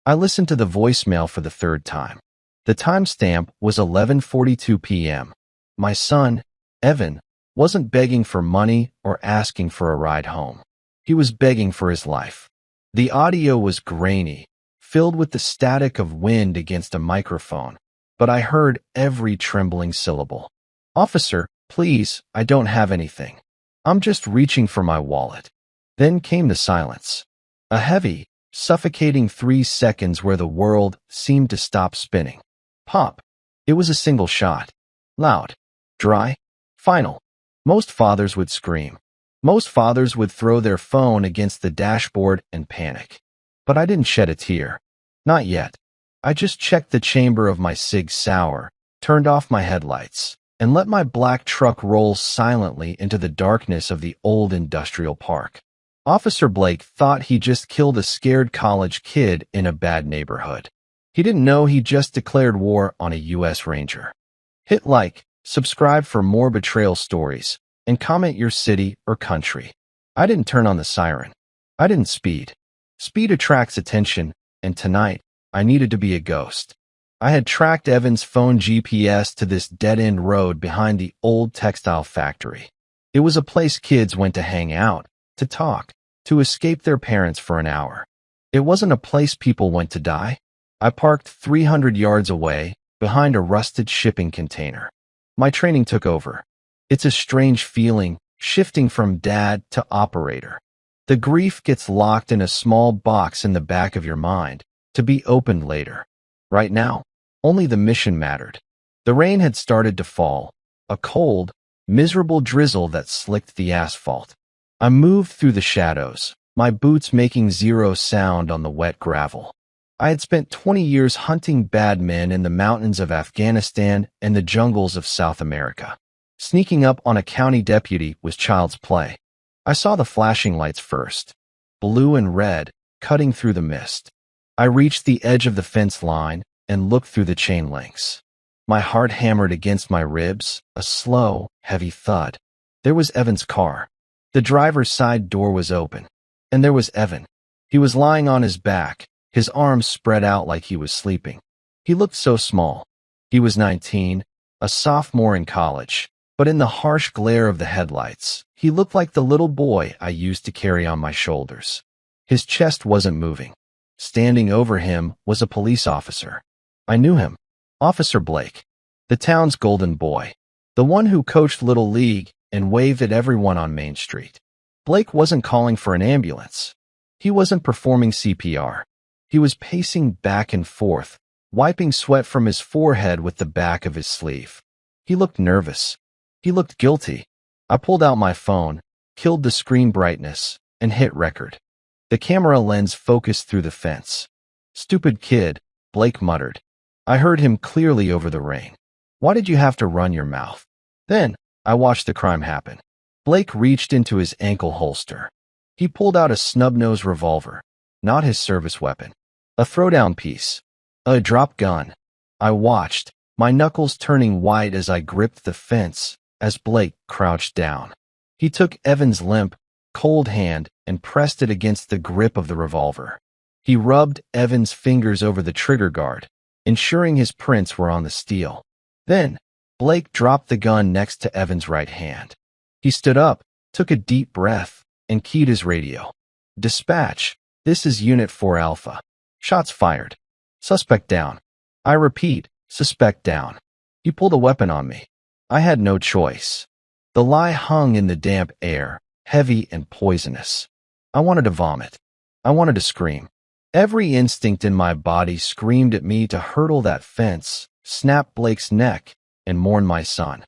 I listened to the voicemail for the third time. The timestamp was 11:42 p.m. My son, Evan, wasn't begging for money or asking for a ride home. He was begging for his life. The audio was grainy, filled with the static of wind against a microphone, but I heard every trembling syllable. "Officer, please, I don't have anything. I'm just reaching for my wallet." Then came the silence. A heavy, suffocating 3 seconds where the world seemed to stop spinning. Pop. It was a single shot. Loud. Dry. Final. Most fathers would scream. Most fathers would throw their phone against the dashboard and panic. But I didn't shed a tear. Not yet. I just checked the chamber of my Sig Sauer, turned off my headlights, and let my black truck roll silently into the darkness of the old industrial park. Officer Blake thought he just killed a scared college kid in a bad neighborhood. He didn't know he just declared war on a U.S. Ranger. Hit like, subscribe for more betrayal stories, and comment your city or country. I didn't turn on the siren. I didn't speed. Speed attracts attention, and tonight, I needed to be a ghost. I had tracked Evan's phone GPS to this dead-end road behind the old textile factory. It was a place kids went to hang out, to talk, to escape their parents for an hour. It wasn't a place people went to die. I parked 300 yards away, behind a rusted shipping container. My training took over. It's a strange feeling, shifting from dad to operator. The grief gets locked in a small box in the back of your mind, to be opened later. Right now, only the mission mattered. The rain had started to fall, a cold, miserable drizzle that slicked the asphalt. I moved through the shadows, my boots making zero sound on the wet gravel. I had spent 20 years hunting bad men in the mountains of Afghanistan and the jungles of South America. Sneaking up on a county deputy was child's play. I saw the flashing lights first, blue and red, cutting through the mist. I reached the edge of the fence line and looked through the chain links. My heart hammered against my ribs, a slow, heavy thud. There was Evan's car. The driver's side door was open. And there was Evan. He was lying on his back, his arms spread out like he was sleeping. He looked so small. He was 19, a sophomore in college, but in the harsh glare of the headlights, he looked like the little boy I used to carry on my shoulders. His chest wasn't moving. Standing over him was a police officer. I knew him. Officer Blake, the town's golden boy, the one who coached Little League and waved at everyone on Main Street. Blake wasn't calling for an ambulance. He wasn't performing CPR. He was pacing back and forth, wiping sweat from his forehead with the back of his sleeve. He looked nervous. He looked guilty. I pulled out my phone, killed the screen brightness, and hit record. The camera lens focused through the fence. "Stupid kid," Blake muttered. I heard him clearly over the rain. "Why did you have to run your mouth?" Then, I watched the crime happen. Blake reached into his ankle holster. He pulled out a snub-nosed revolver, not his service weapon. A throwdown piece. A drop gun. I watched, my knuckles turning white as I gripped the fence, as Blake crouched down. He took Evan's limp, cold hand and pressed it against the grip of the revolver. He rubbed Evan's fingers over the trigger guard, ensuring his prints were on the steel. Then, Blake dropped the gun next to Evan's right hand. He stood up, took a deep breath, and keyed his radio. "Dispatch, this is Unit 4 Alpha. Shots fired. Suspect down." I repeat, suspect down. He pulled a weapon on me. I had no choice. The lie hung in the damp air, heavy and poisonous. I wanted to vomit. I wanted to scream. Every instinct in my body screamed at me to hurdle that fence, snap Blake's neck, and mourn my son.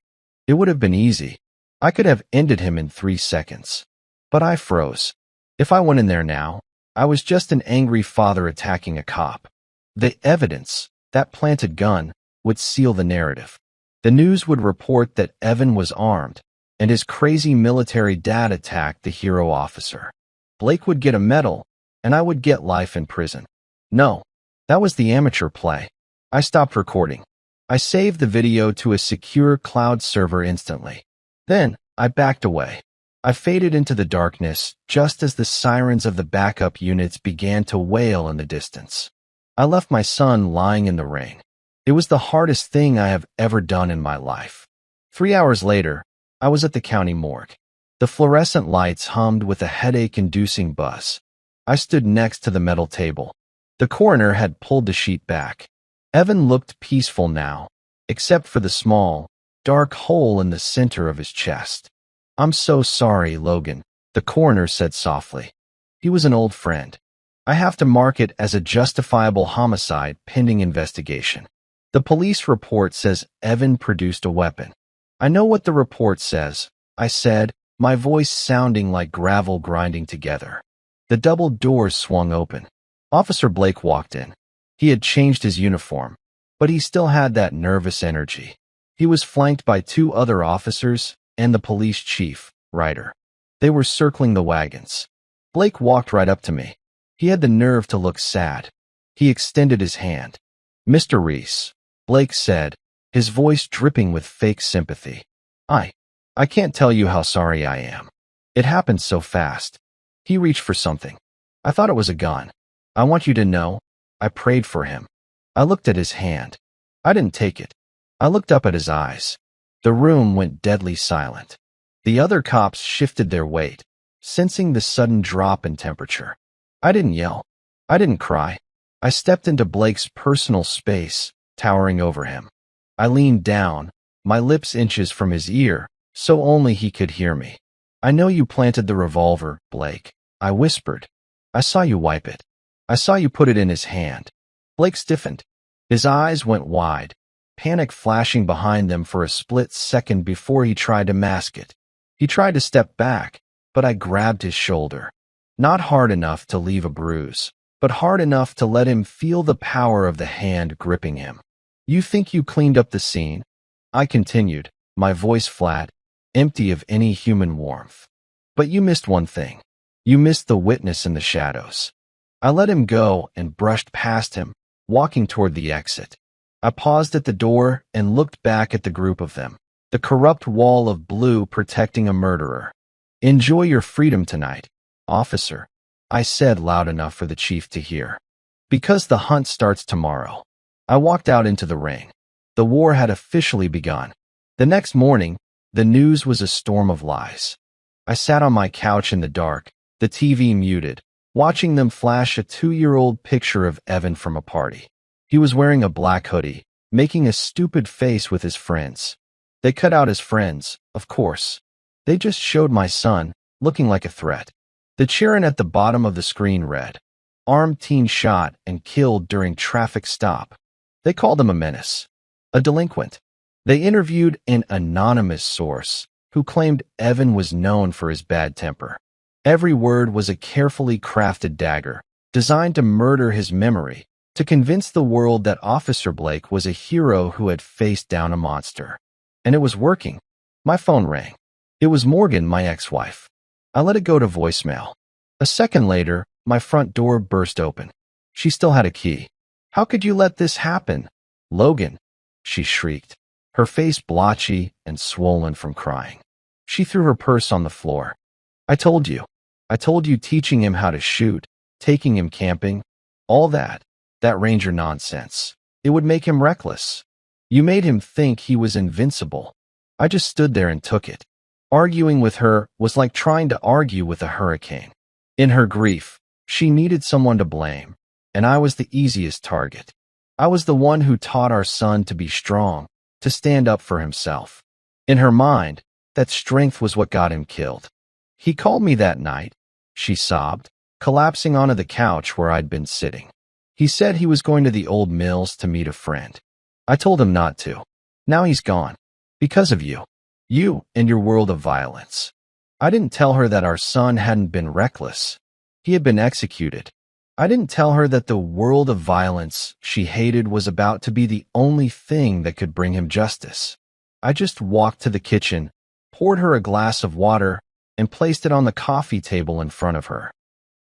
It would have been easy. I could have ended him in 3 seconds. But I froze. If I went in there now, I was just an angry father attacking a cop. The evidence, that planted gun, would seal the narrative. The news would report that Evan was armed, and his crazy military dad attacked the hero officer. Blake would get a medal, and I would get life in prison. No, that was the amateur play. I stopped recording. I saved the video to a secure cloud server instantly. Then, I backed away. I faded into the darkness just as the sirens of the backup units began to wail in the distance. I left my son lying in the rain. It was the hardest thing I have ever done in my life. 3 hours later, I was at the county morgue. The fluorescent lights hummed with a headache-inducing buzz. I stood next to the metal table. The coroner had pulled the sheet back. Evan looked peaceful now, except for the small, dark hole in the center of his chest. "I'm so sorry, Logan," the coroner said softly. "He was an old friend. I have to mark it as a justifiable homicide pending investigation. The police report says Evan produced a weapon." "I know what the report says," I said, my voice sounding like gravel grinding together. The double doors swung open. Officer Blake walked in. He had changed his uniform, but he still had that nervous energy. He was flanked by 2 other officers and the police chief, Ryder. They were circling the wagons. Blake walked right up to me. He had the nerve to look sad. He extended his hand. "Mr. Reese," Blake said, his voice dripping with fake sympathy. I can't tell you how sorry I am. It happened so fast." He reached for something. I thought it was a gun. "I want you to know, I prayed for him." I looked at his hand. I didn't take it. I looked up at his eyes. The room went deadly silent. The other cops shifted their weight, sensing the sudden drop in temperature. I didn't yell. I didn't cry. I stepped into Blake's personal space, towering over him. I leaned down, my lips inches from his ear, so only he could hear me. "I know you planted the revolver, Blake," I whispered. "I saw you wipe it. I saw you put it in his hand." Blake stiffened. His eyes went wide, panic flashing behind them for a split second before he tried to mask it. He tried to step back, but I grabbed his shoulder. Not hard enough to leave a bruise, but hard enough to let him feel the power of the hand gripping him. "You think you cleaned up the scene?" I continued, my voice flat, empty of any human warmth. "But you missed one thing. You missed the witness in the shadows." I let him go and brushed past him, walking toward the exit. I paused at the door and looked back at the group of them, the corrupt wall of blue protecting a murderer. "Enjoy your freedom tonight, officer," I said loud enough for the chief to hear. "Because the hunt starts tomorrow." I walked out into the rain. The war had officially begun. The next morning, the news was a storm of lies. I sat on my couch in the dark, the TV muted, watching them flash a 2-year-old picture of Evan from a party. He was wearing a black hoodie, making a stupid face with his friends. They cut out his friends, of course. They just showed my son, looking like a threat. The cheering at the bottom of the screen read, "Armed teen shot and killed during traffic stop." They called him a menace, a delinquent. They interviewed an anonymous source who claimed Evan was known for his bad temper. Every word was a carefully crafted dagger, designed to murder his memory, to convince the world that Officer Blake was a hero who had faced down a monster. And it was working. My phone rang. It was Morgan, my ex-wife. I let it go to voicemail. A second later, my front door burst open. She still had a key. "How could you let this happen, Logan?" she shrieked, her face blotchy and swollen from crying. She threw her purse on the floor. I told you teaching him how to shoot, taking him camping, all that Ranger nonsense. It would make him reckless. You made him think he was invincible." I just stood there and took it. Arguing with her was like trying to argue with a hurricane. In her grief, she needed someone to blame, and I was the easiest target. I was the one who taught our son to be strong, to stand up for himself. In her mind, that strength was what got him killed. "He called me that night," she sobbed, collapsing onto the couch where I'd been sitting. "He said he was going to the old mills to meet a friend. I told him not to. Now he's gone. Because of you. You and your world of violence." I didn't tell her that our son hadn't been reckless. He had been executed. I didn't tell her that the world of violence she hated was about to be the only thing that could bring him justice. I just walked to the kitchen, poured her a glass of water, and placed it on the coffee table in front of her.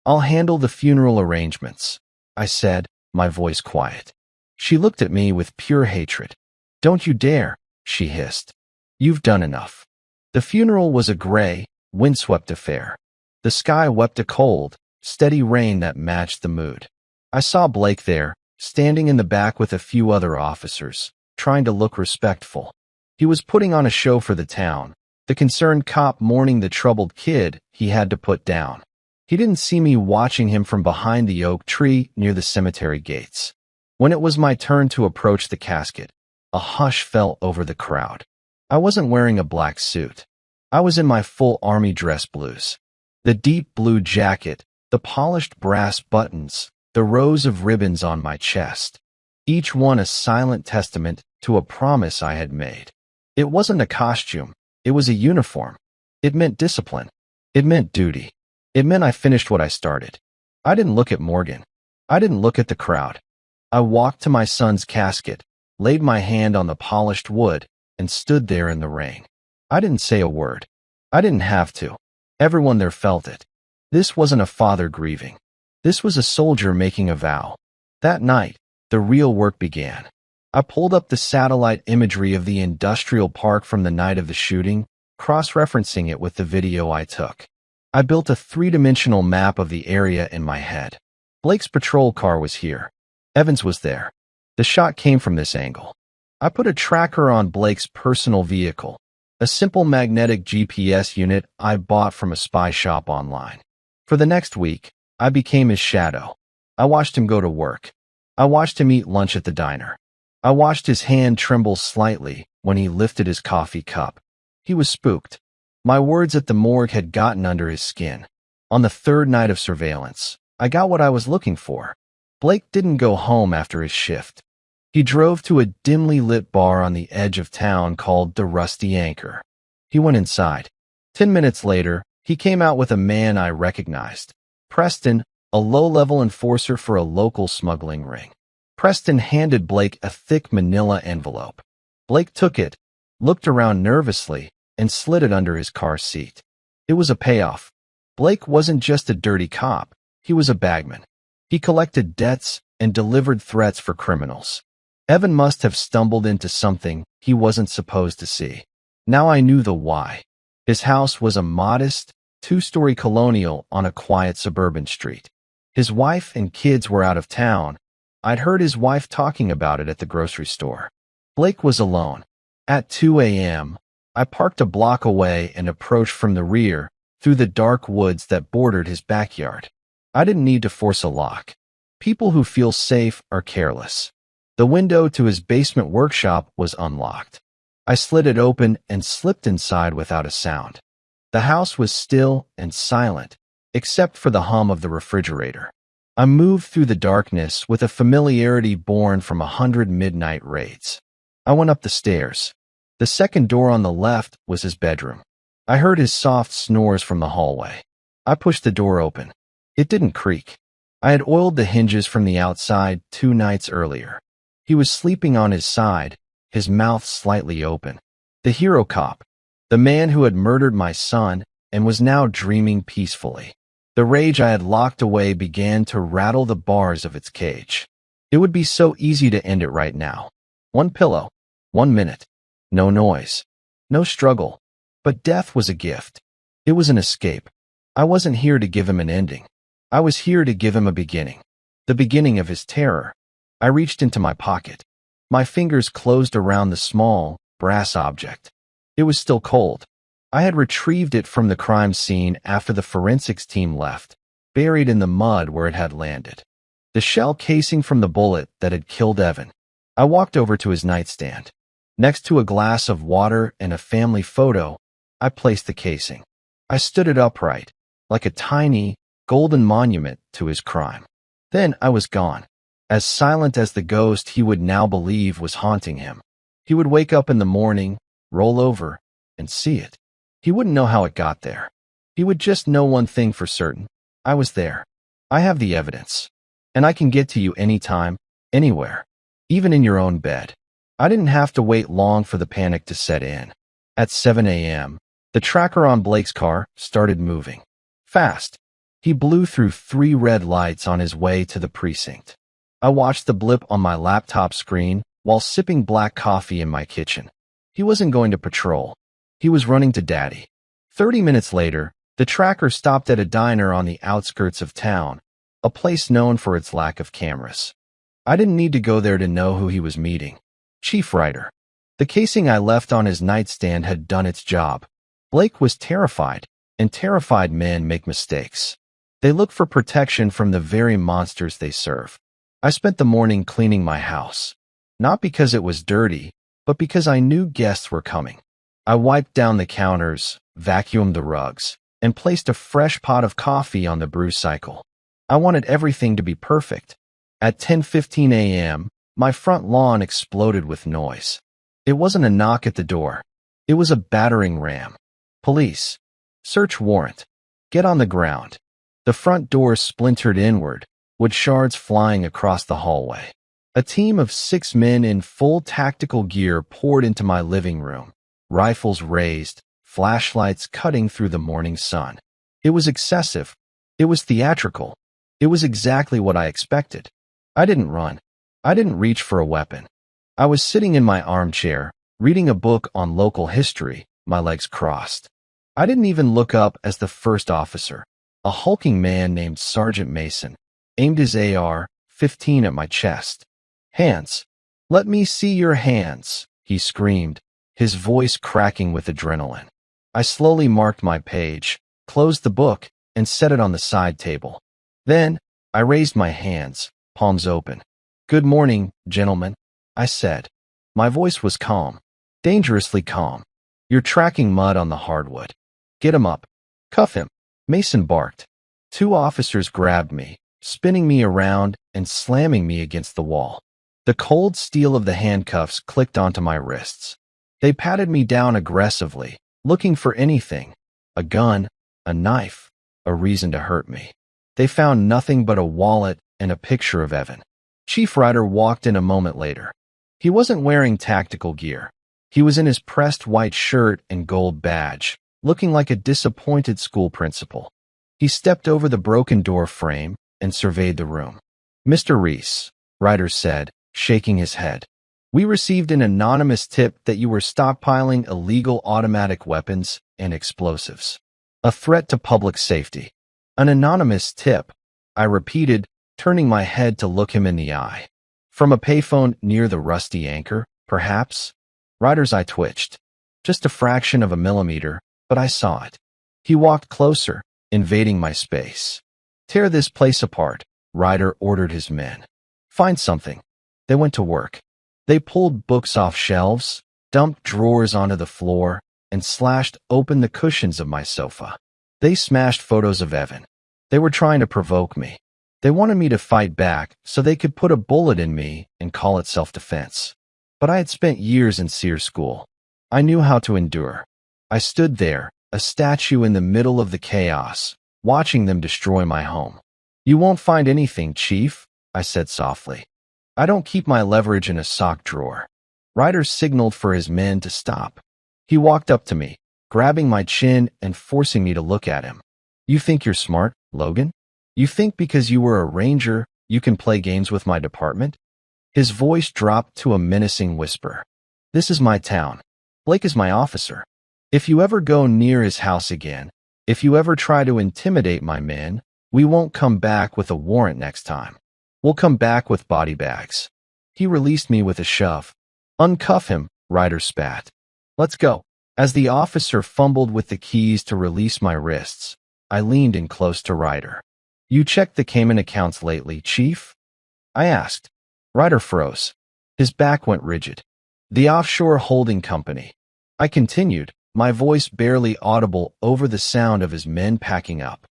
"I'll handle the funeral arrangements," I said, my voice quiet. She looked at me with pure hatred. "Don't you dare," she hissed. "You've done enough." The funeral was a gray, windswept affair. The sky wept a cold, steady rain that matched the mood. I saw Blake there, standing in the back with a few other officers, trying to look respectful. He was putting on a show for the town, the concerned cop mourning the troubled kid he had to put down. He didn't see me watching him from behind the oak tree near the cemetery gates. When it was my turn to approach the casket, a hush fell over the crowd. I wasn't wearing a black suit. I was in my full army dress blues. The deep blue jacket, the polished brass buttons, the rows of ribbons on my chest, each one a silent testament to a promise I had made. It wasn't a costume. It was a uniform. It meant discipline. It meant duty. It meant I finished what I started. I didn't look at Morgan. I didn't look at the crowd. I walked to my son's casket, laid my hand on the polished wood, and stood there in the rain. I didn't say a word. I didn't have to. Everyone there felt it. This wasn't a father grieving. This was a soldier making a vow. That night, the real work began. I pulled up the satellite imagery of the industrial park from the night of the shooting, cross-referencing it with the video I took. I built a three-dimensional map of the area in my head. Blake's patrol car was here. Evans was there. The shot came from this angle. I put a tracker on Blake's personal vehicle, a simple magnetic GPS unit I bought from a spy shop online. For the next week, I became his shadow. I watched him go to work. I watched him eat lunch at the diner. I watched his hand tremble slightly when he lifted his coffee cup. He was spooked. My words at the morgue had gotten under his skin. On the third night of surveillance, I got what I was looking for. Blake didn't go home after his shift. He drove to a dimly lit bar on the edge of town called the Rusty Anchor. He went inside. 10 minutes later, he came out with a man I recognized. Preston, a low-level enforcer for a local smuggling ring. Preston handed Blake a thick manila envelope. Blake took it, looked around nervously, and slid it under his car seat. It was a payoff. Blake wasn't just a dirty cop. He was a bagman. He collected debts and delivered threats for criminals. Evan must have stumbled into something he wasn't supposed to see. Now I knew the why. His house was a modest, two-story colonial on a quiet suburban street. His wife and kids were out of town. I'd heard his wife talking about it at the grocery store. Blake was alone. At 2 a.m., I parked a block away and approached from the rear through the dark woods that bordered his backyard. I didn't need to force a lock. People who feel safe are careless. The window to his basement workshop was unlocked. I slid it open and slipped inside without a sound. The house was still and silent, except for the hum of the refrigerator. I moved through the darkness with a familiarity born from 100 midnight raids. I went up the stairs. The second door on the left was his bedroom. I heard his soft snores from the hallway. I pushed the door open. It didn't creak. I had oiled the hinges from the outside 2 nights earlier. He was sleeping on his side, his mouth slightly open. The hero cop, the man who had murdered my son and was now dreaming peacefully. The rage I had locked away began to rattle the bars of its cage. It would be so easy to end it right now. 1 pillow, 1 minute, no noise, no struggle. But death was a gift. It was an escape. I wasn't here to give him an ending. I was here to give him a beginning. The beginning of his terror. I reached into my pocket. My fingers closed around the small, brass object. It was still cold. I had retrieved it from the crime scene after the forensics team left, buried in the mud where it had landed. The shell casing from the bullet that had killed Evan. I walked over to his nightstand. Next to a glass of water and a family photo, I placed the casing. I stood it upright, like a tiny, golden monument to his crime. Then I was gone, as silent as the ghost he would now believe was haunting him. He would wake up in the morning, roll over, and see it. He wouldn't know how it got there. He would just know one thing for certain. I was there. I have the evidence. And I can get to you anytime, anywhere, even in your own bed. I didn't have to wait long for the panic to set in. At 7 a.m., the tracker on Blake's car started moving. Fast. He blew through 3 red lights on his way to the precinct. I watched the blip on my laptop screen while sipping black coffee in my kitchen. He wasn't going to patrol. He was running to Daddy. 30 minutes later, the tracker stopped at a diner on the outskirts of town, a place known for its lack of cameras. I didn't need to go there to know who he was meeting. Chief Ryder. The casing I left on his nightstand had done its job. Blake was terrified, and terrified men make mistakes. They look for protection from the very monsters they serve. I spent the morning cleaning my house. Not because it was dirty, but because I knew guests were coming. I wiped down the counters, vacuumed the rugs, and placed a fresh pot of coffee on the brew cycle. I wanted everything to be perfect. At 10:15 a.m., my front lawn exploded with noise. It wasn't a knock at the door. It was a battering ram. Police. Search warrant. Get on the ground. The front door splintered inward, wood shards flying across the hallway. A team of 6 men in full tactical gear poured into my living room, rifles raised, flashlights cutting through the morning sun. It was excessive. It was theatrical. It was exactly what I expected. I didn't run. I didn't reach for a weapon. I was sitting in my armchair, reading a book on local history, my legs crossed. I didn't even look up as the first officer, a hulking man named Sergeant Mason, aimed his AR-15 at my chest. Hands. Let me see your hands, he screamed, his voice cracking with adrenaline. I slowly marked my page, closed the book, and set it on the side table. Then, I raised my hands, palms open. Good morning, gentlemen, I said. My voice was calm, dangerously calm. You're tracking mud on the hardwood. Get him up. Cuff him. Mason barked. 2 officers grabbed me, spinning me around and slamming me against the wall. The cold steel of the handcuffs clicked onto my wrists. They patted me down aggressively, looking for anything, a gun, a knife, a reason to hurt me. They found nothing but a wallet and a picture of Evan. Chief Ryder walked in a moment later. He wasn't wearing tactical gear. He was in his pressed white shirt and gold badge, looking like a disappointed school principal. He stepped over the broken door frame and surveyed the room. Mr. Reese, Ryder said, shaking his head. We received an anonymous tip that you were stockpiling illegal automatic weapons and explosives. A threat to public safety. An anonymous tip, I repeated, turning my head to look him in the eye. From a payphone near the rusty anchor, perhaps? Ryder's eye twitched. Just a fraction of a millimeter, but I saw it. He walked closer, invading my space. Tear this place apart, Ryder ordered his men. Find something. They went to work. They pulled books off shelves, dumped drawers onto the floor, and slashed open the cushions of my sofa. They smashed photos of Evan. They were trying to provoke me. They wanted me to fight back so they could put a bullet in me and call it self-defense. But I had spent years in Sears School. I knew how to endure. I stood there, a statue in the middle of the chaos, watching them destroy my home. You won't find anything, Chief, I said softly. I don't keep my leverage in a sock drawer. Ryder signaled for his men to stop. He walked up to me, grabbing my chin and forcing me to look at him. You think you're smart, Logan? You think because you were a ranger, you can play games with my department? His voice dropped to a menacing whisper. This is my town. Blake is my officer. If you ever go near his house again, if you ever try to intimidate my men, we won't come back with a warrant next time. We'll come back with body bags. He released me with a shove. Uncuff him, Ryder spat. Let's go. As the officer fumbled with the keys to release my wrists, I leaned in close to Ryder. You checked the Cayman accounts lately, Chief? I asked. Ryder froze. His back went rigid. The offshore holding company. I continued, my voice barely audible over the sound of his men packing up.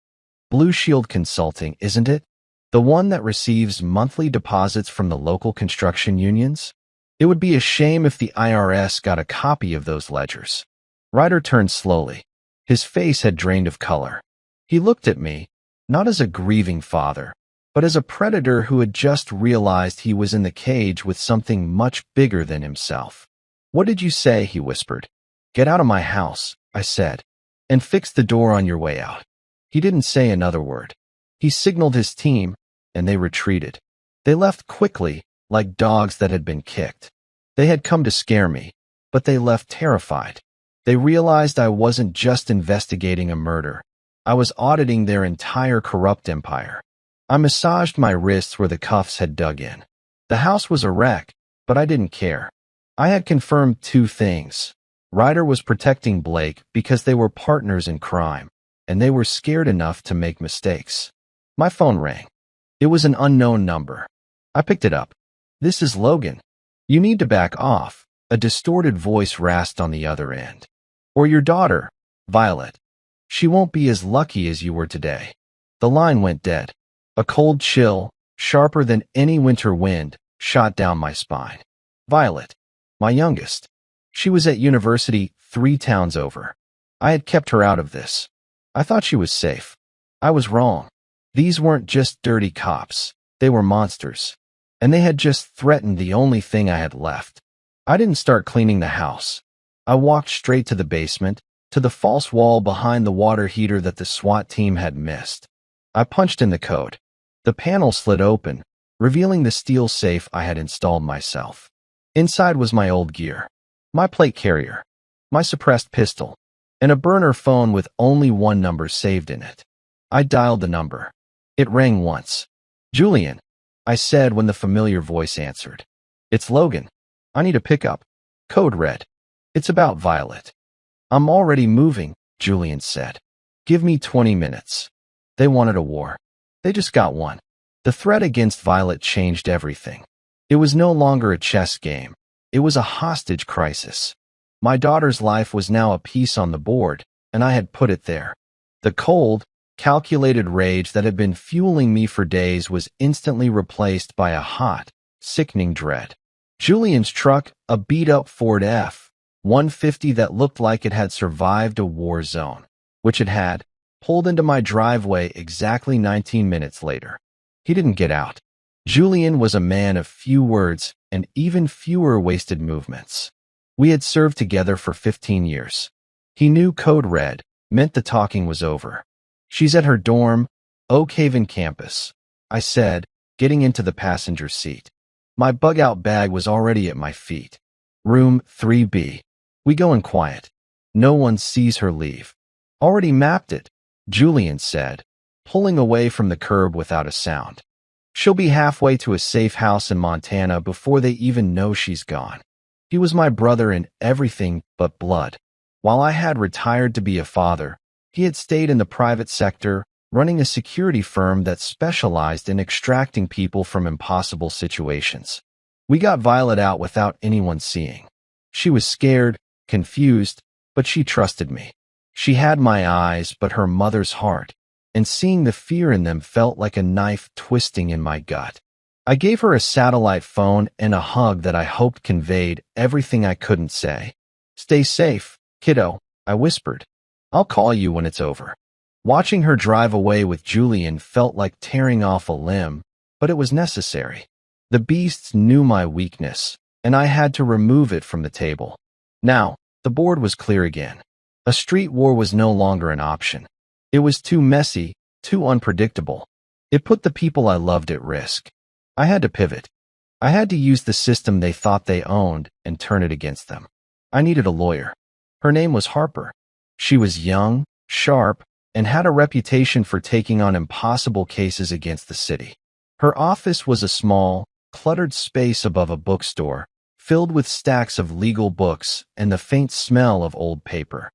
Blue Shield Consulting, isn't it? The one that receives monthly deposits from the local construction unions? It would be a shame if the IRS got a copy of those ledgers. Ryder turned slowly. His face had drained of color. He looked at me, not as a grieving father, but as a predator who had just realized he was in the cage with something much bigger than himself. What did you say? He whispered. Get out of my house, I said, and fix the door on your way out. He didn't say another word. He signaled his team, and they retreated. They left quickly, like dogs that had been kicked. They had come to scare me, but they left terrified. They realized I wasn't just investigating a murder. I was auditing their entire corrupt empire. I massaged my wrists where the cuffs had dug in. The house was a wreck, but I didn't care. I had confirmed two things. Ryder was protecting Blake because they were partners in crime, and they were scared enough to make mistakes. My phone rang. It was an unknown number. I picked it up. "This is Logan. You need to back off," a distorted voice rasped on the other end. "Or your daughter, Violet. She won't be as lucky as you were today." The line went dead. A cold chill, sharper than any winter wind, shot down my spine. Violet, my youngest. She was at university 3 towns over. I had kept her out of this. I thought she was safe. I was wrong. These weren't just dirty cops. They were monsters. And they had just threatened the only thing I had left. I didn't start cleaning the house. I walked straight to the basement, to the false wall behind the water heater that the SWAT team had missed. I punched in the code. The panel slid open, revealing the steel safe I had installed myself. Inside was my old gear. My plate carrier, my suppressed pistol, and a burner phone with only one number saved in it. I dialed the number. It rang once. "Julian," I said when the familiar voice answered. "It's Logan. I need a pickup." Code red. "It's about Violet." "I'm already moving," Julian said. "Give me 20 minutes. They wanted a war. They just got one." The threat against Violet changed everything. It was no longer a chess game. It was a hostage crisis. My daughter's life was now a piece on the board, and I had put it there. The cold, calculated rage that had been fueling me for days was instantly replaced by a hot, sickening dread. Julian's truck, a beat-up Ford F-150 that looked like it had survived a war zone, which it had, pulled into my driveway exactly 19 minutes later. He didn't get out. Julian was a man of few words and even fewer wasted movements. We had served together for 15 years. He knew code red meant the talking was over. "She's at her dorm, Oak Haven campus," I said, getting into the passenger seat. My bug-out bag was already at my feet. "Room 3B. We go in quiet. No one sees her leave." "Already mapped it," Julian said, pulling away from the curb without a sound. "She'll be halfway to a safe house in Montana before they even know she's gone." He was my brother in everything but blood. While I had retired to be a father, he had stayed in the private sector, running a security firm that specialized in extracting people from impossible situations. We got Violet out without anyone seeing. She was scared, confused, but she trusted me. She had my eyes, but her mother's heart, and seeing the fear in them felt like a knife twisting in my gut. I gave her a satellite phone and a hug that I hoped conveyed everything I couldn't say. "Stay safe, kiddo," I whispered. "I'll call you when it's over." Watching her drive away with Julian felt like tearing off a limb, but it was necessary. The beasts knew my weakness, and I had to remove it from the table. Now, the board was clear again. A street war was no longer an option. It was too messy, too unpredictable. It put the people I loved at risk. I had to pivot. I had to use the system they thought they owned and turn it against them. I needed a lawyer. Her name was Harper. She was young, sharp, and had a reputation for taking on impossible cases against the city. Her office was a small, cluttered space above a bookstore, filled with stacks of legal books and the faint smell of old paper.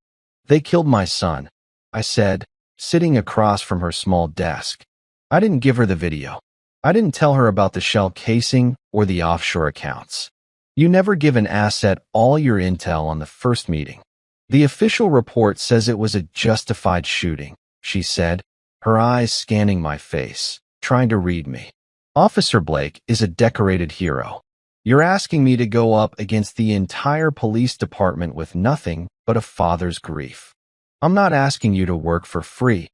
"They killed my son," I said, sitting across from her small desk. I didn't give her the video. I didn't tell her about the shell casing or the offshore accounts. You never give an asset all your intel on the first meeting. "The official report says it was a justified shooting," she said, her eyes scanning my face, trying to read me. "Officer Blake is a decorated hero. You're asking me to go up against the entire police department with nothing but a father's grief. I'm not asking you to work for free,"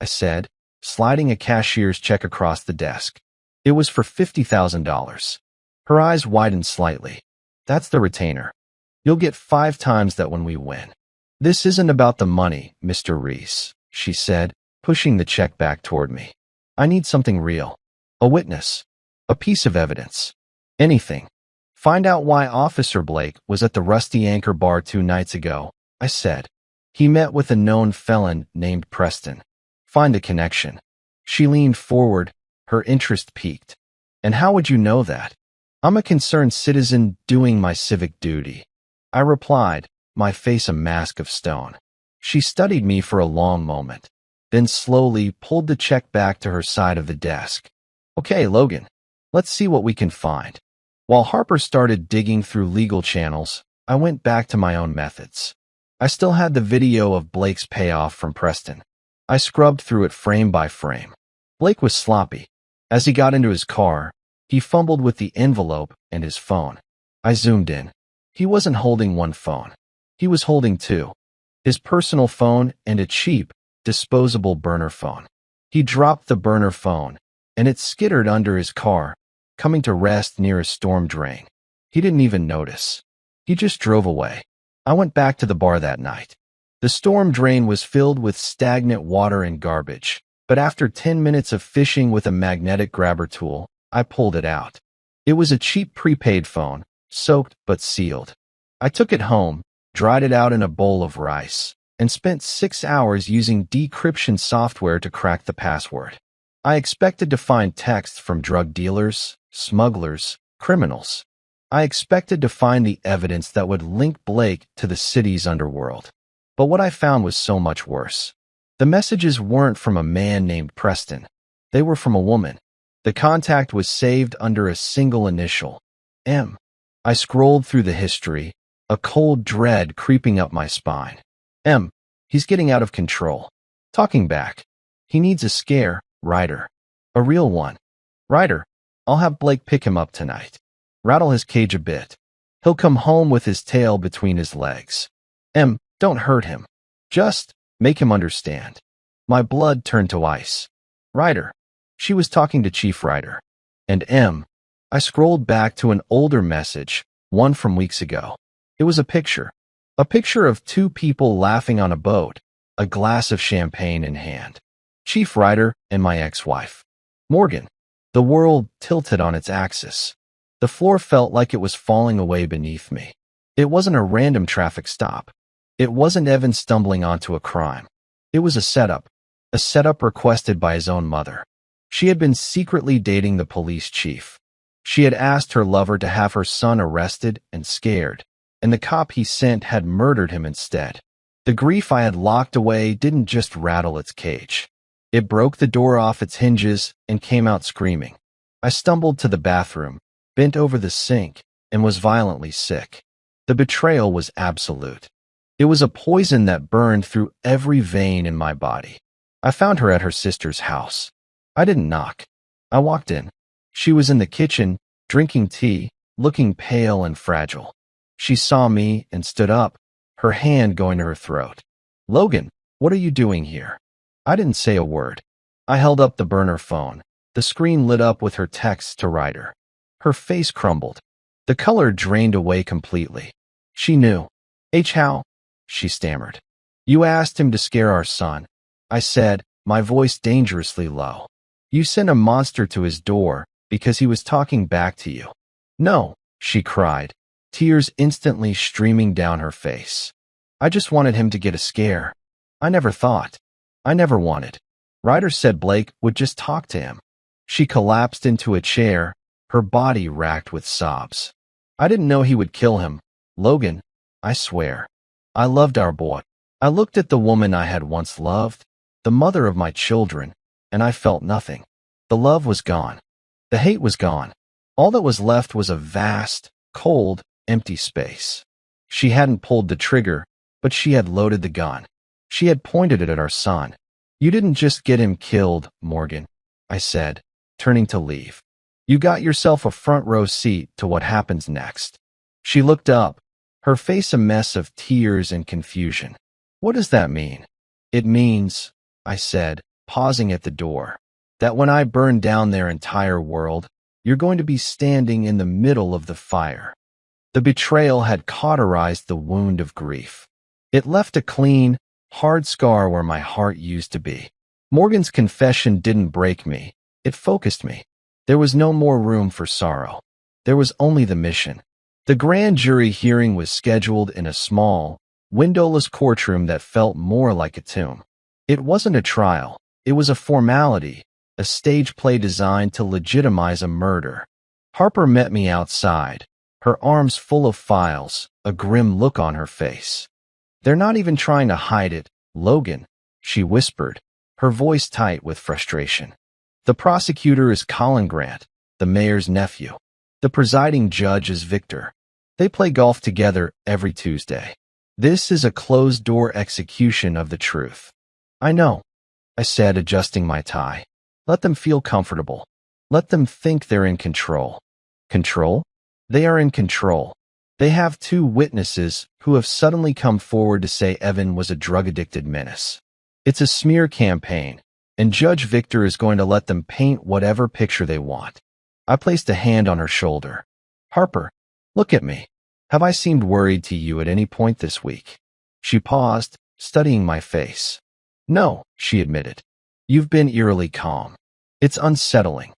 I said, sliding a cashier's check across the desk. It was for $50,000. Her eyes widened slightly. "That's the retainer. You'll get 5 times that when we win." "This isn't about the money, Mr. Reese," she said, pushing the check back toward me. "I need something real. A witness. A piece of evidence. Anything. Find out why Officer Blake was at the Rusty Anchor bar 2 nights ago," I said. "He met with a known felon named Preston. Find the connection." She leaned forward, her interest piqued. "And how would you know that?" I'm a concerned citizen doing my civic duty. I replied, my face a mask of stone. She studied me for a long moment, then slowly pulled the check back to her side of the desk. Okay, Logan, let's see what we can find. While Harper started digging through legal channels, I went back to my own methods. I still had the video of Blake's payoff from Preston. I scrubbed through it frame by frame. Blake was sloppy. As he got into his car, he fumbled with the envelope and his phone. I zoomed in. He wasn't holding one phone. He was holding two. His personal phone and a cheap, disposable burner phone. He dropped the burner phone, and it skittered under his car, coming to rest near a storm drain. He didn't even notice. He just drove away. I went back to the bar that night. The storm drain was filled with stagnant water and garbage, but after 10 minutes of fishing with a magnetic grabber tool, I pulled it out. It was a cheap prepaid phone, soaked but sealed. I took it home, dried it out in a bowl of rice, and spent 6 hours using decryption software to crack the password. I expected to find texts from drug dealers, smugglers, criminals. I expected to find the evidence that would link Blake to the city's underworld. But what I found was so much worse. The messages weren't from a man named Preston. They were from a woman. The contact was saved under a single initial, M. I scrolled through the history, a cold dread creeping up my spine. M. He's getting out of control. Talking back. He needs a scare, Ryder. A real one. Ryder, I'll have Blake pick him up tonight. Rattle his cage a bit. He'll come home with his tail between his legs. M. Don't hurt him. Just make him understand. My blood turned to ice. Ryder. She was talking to Chief Ryder. And M. I scrolled back to an older message, one from weeks ago. It was a picture. A picture of two people laughing on a boat, a glass of champagne in hand. Chief Ryder and my ex-wife. Morgan. The world tilted on its axis. The floor felt like it was falling away beneath me. It wasn't a random traffic stop. It wasn't Evan stumbling onto a crime. It was a setup requested by his own mother. She had been secretly dating the police chief. She had asked her lover to have her son arrested and scared, and the cop he sent had murdered him instead. The grief I had locked away didn't just rattle its cage. It broke the door off its hinges and came out screaming. I stumbled to the bathroom, bent over the sink, and was violently sick. The betrayal was absolute. It was a poison that burned through every vein in my body. I found her at her sister's house. I didn't knock. I walked in. She was in the kitchen, drinking tea, looking pale and fragile. She saw me and stood up, her hand going to her throat. Logan, what are you doing here? I didn't say a word. I held up the burner phone. The screen lit up with her text to Ryder. Her face crumbled. The color drained away completely. She knew. How? She stammered. You asked him to scare our son. I said, my voice dangerously low. You sent a monster to his door because he was talking back to you. No, she cried, tears instantly streaming down her face. I just wanted him to get a scare. I never wanted. Ryder said Blake would just talk to him. She collapsed into a chair, her body racked with sobs. I didn't know he would kill him. Logan, I swear. I loved our boy. I looked at the woman I had once loved, the mother of my children, and I felt nothing. The love was gone. The hate was gone. All that was left was a vast, cold, empty space. She hadn't pulled the trigger, but she had loaded the gun. She had pointed it at our son. You didn't just get him killed, Morgan, I said, turning to leave. You got yourself a front row seat to what happens next. She looked up, her face a mess of tears and confusion. What does that mean? It means, I said, pausing at the door, that when I burn down their entire world, you're going to be standing in the middle of the fire. The betrayal had cauterized the wound of grief. It left a clean, hard scar where my heart used to be. Morgan's confession didn't break me. It focused me. There was no more room for sorrow. There was only the mission. The grand jury hearing was scheduled in a small, windowless courtroom that felt more like a tomb. It wasn't a trial. It was a formality, a stage play designed to legitimize a murder. Harper met me outside, her arms full of files, a grim look on her face. "They're not even trying to hide it, Logan," she whispered, her voice tight with frustration. "The prosecutor is Colin Grant, the mayor's nephew. The presiding judge is Victor. They play golf together every Tuesday. This is a closed-door execution of the truth." "I know," I said, adjusting my tie. "Let them feel comfortable. Let them think they're in control." Control? They are in control. They have two witnesses who have suddenly come forward to say Evan was a drug-addicted menace. It's a smear campaign, and Judge Victor is going to let them paint whatever picture they want. I placed a hand on her shoulder. "Harper, look at me. Have I seemed worried to you at any point this week?" She paused, studying my face. "No," she admitted. "You've been eerily calm. It's unsettling."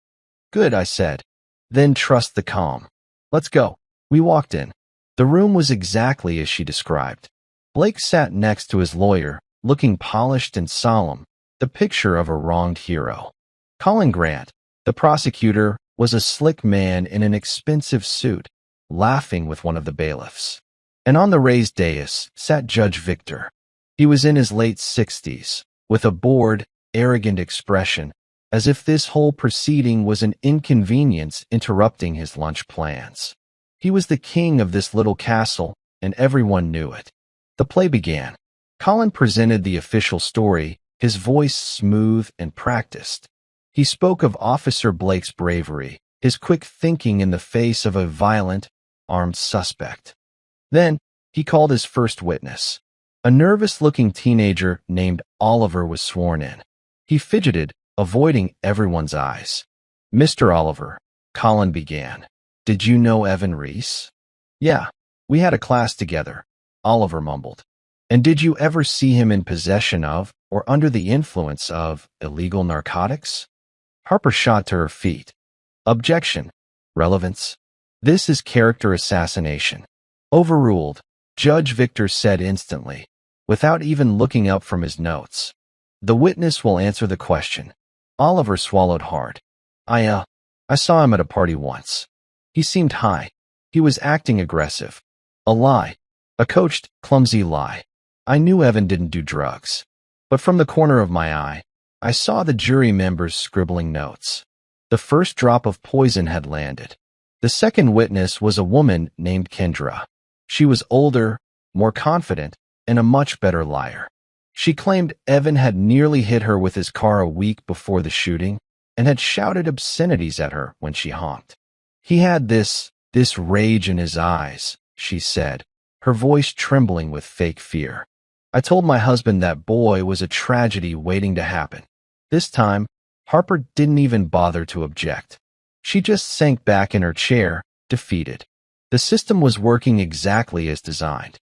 "Good," I said. "Then trust the calm. Let's go." We walked in. The room was exactly as she described. Blake sat next to his lawyer, looking polished and solemn, the picture of a wronged hero. Colin Grant, the prosecutor, was a slick man in an expensive suit, laughing with one of the bailiffs. And on the raised dais sat Judge Victor. He was in his late 60s, with a bored, arrogant expression, as if this whole proceeding was an inconvenience interrupting his lunch plans. He was the king of this little castle, and everyone knew it. The play began. Colin presented the official story, his voice smooth and practiced. He spoke of Officer Blake's bravery, his quick thinking in the face of a violent, armed suspect. Then, he called his first witness. A nervous-looking teenager named Oliver was sworn in. He fidgeted, avoiding everyone's eyes. "Mr. Oliver," Colin began, "did you know Evan Reese?" "Yeah, we had a class together," Oliver mumbled. "And did you ever see him in possession of, or under the influence of, illegal narcotics?" Harper shot to her feet. "Objection. Relevance. This is character assassination." "Overruled," Judge Victor said instantly, without even looking up from his notes. "The witness will answer the question." Oliver swallowed hard. I saw him at a party once. He seemed high. He was acting aggressive. A lie. A coached, clumsy lie. I knew Evan didn't do drugs. But from the corner of my eye, I saw the jury members scribbling notes. The first drop of poison had landed. The second witness was a woman named Kendra. She was older, more confident, and a much better liar. She claimed Evan had nearly hit her with his car a week before the shooting and had shouted obscenities at her when she honked. "He had this rage in his eyes," she said, her voice trembling with fake fear. "I told my husband that boy was a tragedy waiting to happen." This time, Harper didn't even bother to object. She just sank back in her chair, defeated. The system was working exactly as designed.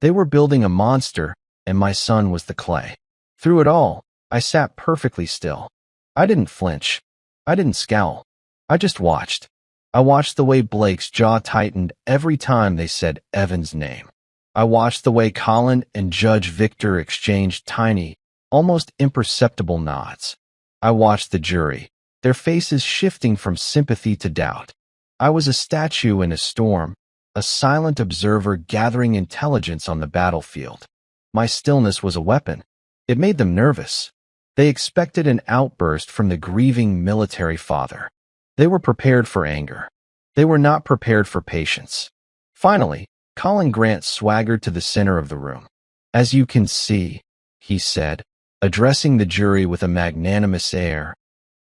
They were building a monster, and my son was the clay. Through it all, I sat perfectly still. I didn't flinch. I didn't scowl. I just watched. I watched the way Blake's jaw tightened every time they said Evan's name. I watched the way Colin and Judge Victor exchanged tiny, almost imperceptible nods. I watched the jury, their faces shifting from sympathy to doubt. I was a statue in a storm, a silent observer gathering intelligence on the battlefield. My stillness was a weapon. It made them nervous. They expected an outburst from the grieving military father. They were prepared for anger. They were not prepared for patience. Finally, Colin Grant swaggered to the center of the room. "As you can see," he said, addressing the jury with a magnanimous air,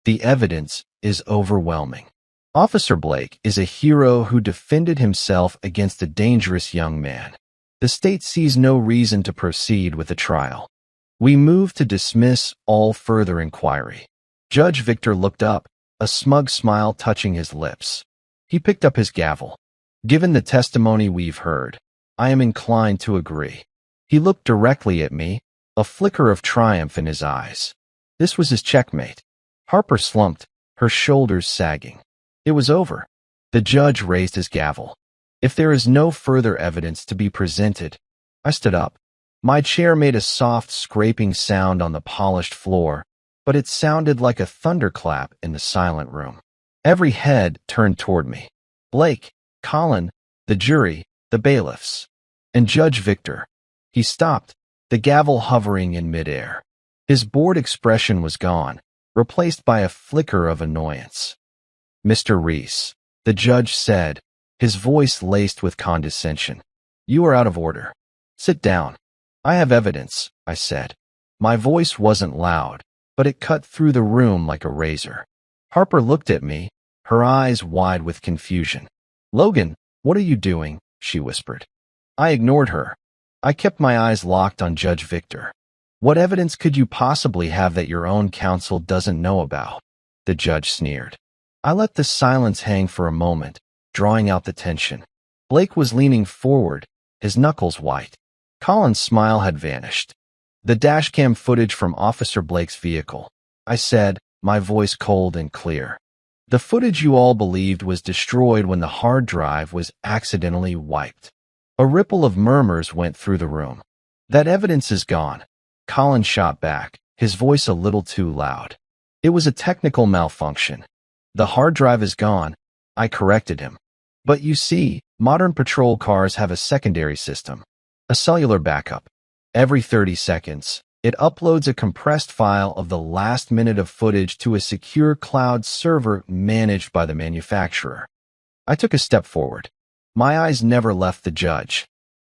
"the evidence is overwhelming. Officer Blake is a hero who defended himself against a dangerous young man. The state sees no reason to proceed with the trial. We move to dismiss all further inquiry." Judge Victor looked up, a smug smile touching his lips. He picked up his gavel. "Given the testimony we've heard, I am inclined to agree." He looked directly at me, a flicker of triumph in his eyes. This was his checkmate. Harper slumped, her shoulders sagging. It was over. The judge raised his gavel. "If there is no further evidence to be presented," I stood up. My chair made a soft scraping sound on the polished floor, but it sounded like a thunderclap in the silent room. Every head turned toward me. Blake, Colin, the jury, the bailiffs, and Judge Victor. He stopped, the gavel hovering in midair. His bored expression was gone, replaced by a flicker of annoyance. "Mr. Reese," the judge said, his voice laced with condescension, "you are out of order. Sit down." "I have evidence," I said. My voice wasn't loud, but it cut through the room like a razor. Harper looked at me, her eyes wide with confusion. "Logan, what are you doing?" she whispered. I ignored her. I kept my eyes locked on Judge Victor. "What evidence could you possibly have that your own counsel doesn't know about?" the judge sneered. I let the silence hang for a moment, drawing out the tension. Blake was leaning forward, his knuckles white. Colin's smile had vanished. "The dashcam footage from Officer Blake's vehicle," I said, my voice cold and clear. "The footage you all believed was destroyed when the hard drive was accidentally wiped." A ripple of murmurs went through the room. "That evidence is gone," Colin shot back, his voice a little too loud. "It was a technical malfunction. The hard drive is gone," I corrected him. "But you see, modern patrol cars have a secondary system, a cellular backup. Every 30 seconds, it uploads a compressed file of the last minute of footage to a secure cloud server managed by the manufacturer." I took a step forward. My eyes never left the judge.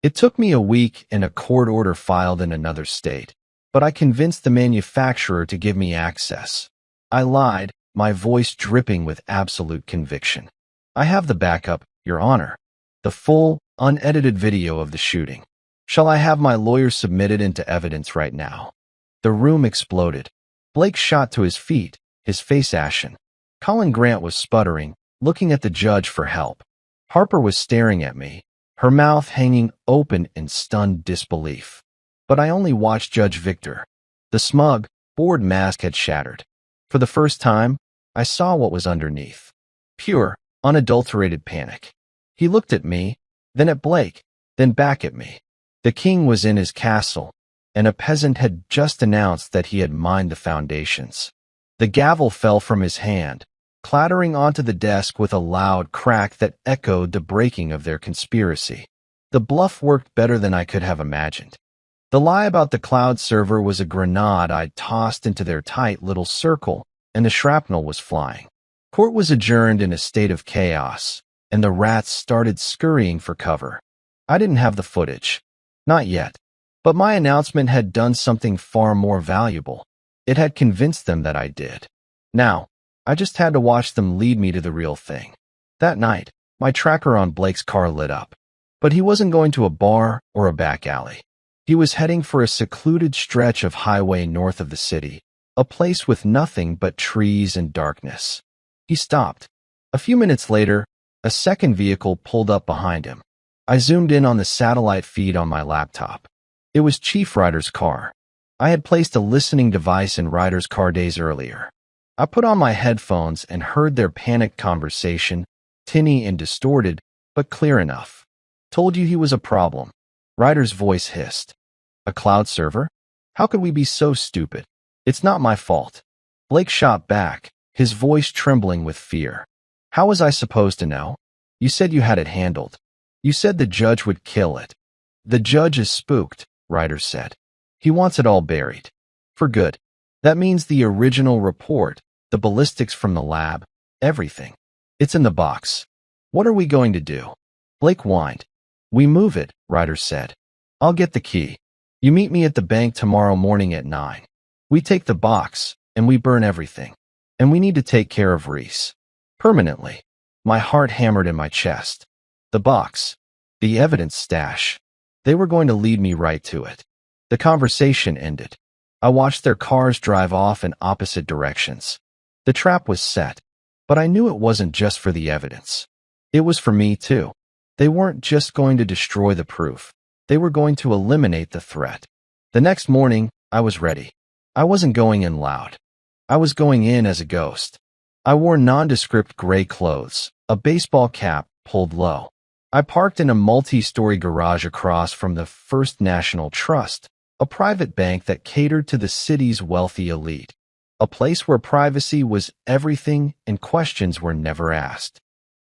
"It took me a week and a court order filed in another state, but I convinced the manufacturer to give me access." I lied, my voice dripping with absolute conviction. "I have the backup, Your Honor. The full, unedited video of the shooting. Shall I have my lawyer submitted into evidence right now?" The room exploded. Blake shot to his feet, his face ashen. Colin Grant was sputtering, looking at the judge for help. Harper was staring at me, her mouth hanging open in stunned disbelief. But I only watched Judge Victor. The smug, bored mask had shattered. For the first time, I saw what was underneath. Pure, unadulterated panic. He looked at me, then at Blake, then back at me. The king was in his castle, and a peasant had just announced that he had mined the foundations. The gavel fell from his hand, clattering onto the desk with a loud crack that echoed the breaking of their conspiracy. The bluff worked better than I could have imagined. The lie about the cloud server was a grenade I'd tossed into their tight little circle, and the shrapnel was flying. Court was adjourned in a state of chaos, and the rats started scurrying for cover. I didn't have the footage. Not yet. But my announcement had done something far more valuable. It had convinced them that I did. Now, I just had to watch them lead me to the real thing. That night, my tracker on Blake's car lit up. But he wasn't going to a bar or a back alley. He was heading for a secluded stretch of highway north of the city, a place with nothing but trees and darkness. He stopped. A few minutes later, a second vehicle pulled up behind him. I zoomed in on the satellite feed on my laptop. It was Chief Ryder's car. I had placed a listening device in Ryder's car days earlier. I put on my headphones and heard their panicked conversation, tinny and distorted, but clear enough. "Told you he was a problem," Ryder's voice hissed. "A cloud server? How could we be so stupid? It's not my fault." Blake shot back, his voice trembling with fear. "How was I supposed to know? You said you had it handled. You said the judge would kill it." "The judge is spooked," Ryder said. "He wants it all buried. For good. That means the original report, the ballistics from the lab, everything. It's in the box. What are we going to do?" Blake whined. "We move it," Ryder said. "I'll get the key. You meet me at the bank tomorrow morning at 9. We take the box, and we burn everything. And we need to take care of Reese. Permanently." My heart hammered in my chest. The box. The evidence stash. They were going to lead me right to it. The conversation ended. I watched their cars drive off in opposite directions. The trap was set, but I knew it wasn't just for the evidence. It was for me, too. They weren't just going to destroy the proof. They were going to eliminate the threat. The next morning, I was ready. I wasn't going in loud. I was going in as a ghost. I wore nondescript gray clothes, a baseball cap pulled low. I parked in a multi-story garage across from the First National Trust, a private bank that catered to the city's wealthy elite, a place where privacy was everything and questions were never asked.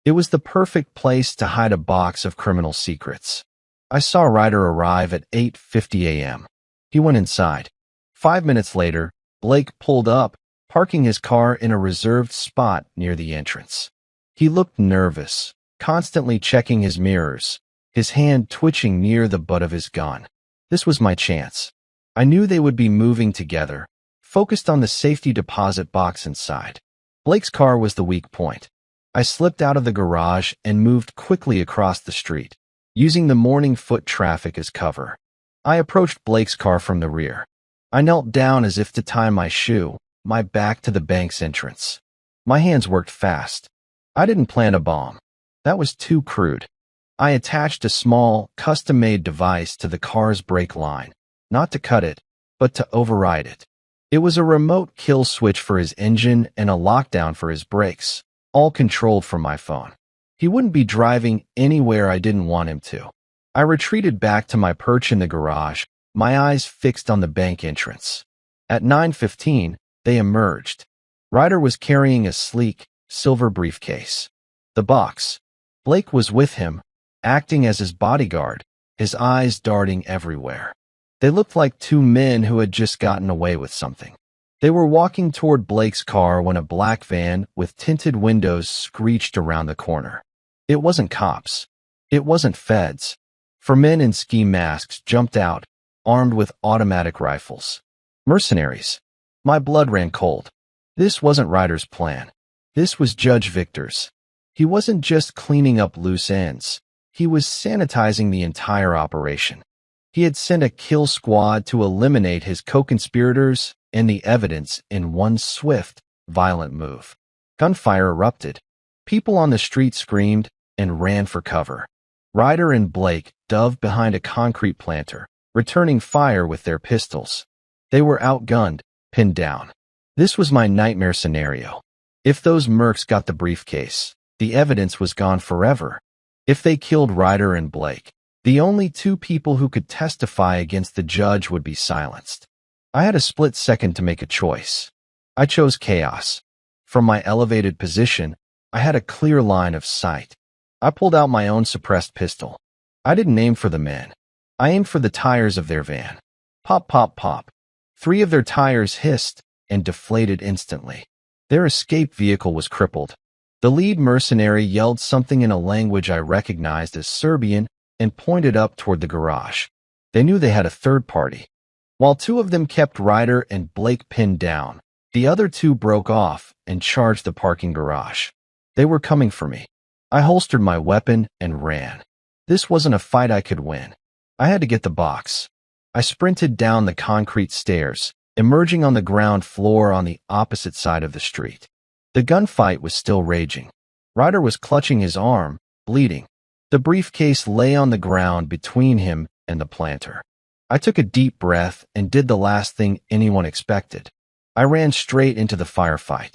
It was the perfect place to hide a box of criminal secrets. I saw Ryder arrive at 8:50 a.m. He went inside. 5 minutes later, Blake pulled up, parking his car in a reserved spot near the entrance. He looked nervous, constantly checking his mirrors, his hand twitching near the butt of his gun. This was my chance. I knew they would be moving together, focused on the safety deposit box inside. Blake's car was the weak point. I slipped out of the garage and moved quickly across the street, using the morning foot traffic as cover. I approached Blake's car from the rear. I knelt down as if to tie my shoe, my back to the bank's entrance. My hands worked fast. I didn't plant a bomb. That was too crude. I attached a small, custom-made device to the car's brake line, not to cut it, but to override it. It was a remote kill switch for his engine and a lockdown for his brakes, all controlled from my phone. He wouldn't be driving anywhere I didn't want him to. I retreated back to my perch in the garage, my eyes fixed on the bank entrance. At 9:15, they emerged. Ryder was carrying a sleek, silver briefcase. The box. Blake was with him, acting as his bodyguard, his eyes darting everywhere. They looked like two men who had just gotten away with something. They were walking toward Blake's car when a black van with tinted windows screeched around the corner. It wasn't cops. It wasn't feds. 4 men in ski masks jumped out, armed with automatic rifles. Mercenaries. My blood ran cold. This wasn't Ryder's plan. This was Judge Victor's. He wasn't just cleaning up loose ends. He was sanitizing the entire operation. He had sent a kill squad to eliminate his co-conspirators and the evidence in one swift, violent move. Gunfire erupted. People on the street screamed and ran for cover. Ryder and Blake dove behind a concrete planter, returning fire with their pistols. They were outgunned, pinned down. This was my nightmare scenario. If those mercs got the briefcase, the evidence was gone forever. If they killed Ryder and Blake, the only two people who could testify against the judge would be silenced. I had a split second to make a choice. I chose chaos. From my elevated position, I had a clear line of sight. I pulled out my own suppressed pistol. I didn't aim for the men. I aimed for the tires of their van. Pop, pop, pop. 3 of their tires hissed and deflated instantly. Their escape vehicle was crippled. The lead mercenary yelled something in a language I recognized as Serbian and pointed up toward the garage. They knew they had a third party. While 2 of them kept Ryder and Blake pinned down, the other 2 broke off and charged the parking garage. They were coming for me. I holstered my weapon and ran. This wasn't a fight I could win. I had to get the box. I sprinted down the concrete stairs, emerging on the ground floor on the opposite side of the street. The gunfight was still raging. Ryder was clutching his arm, bleeding. The briefcase lay on the ground between him and the planter. I took a deep breath and did the last thing anyone expected. I ran straight into the firefight.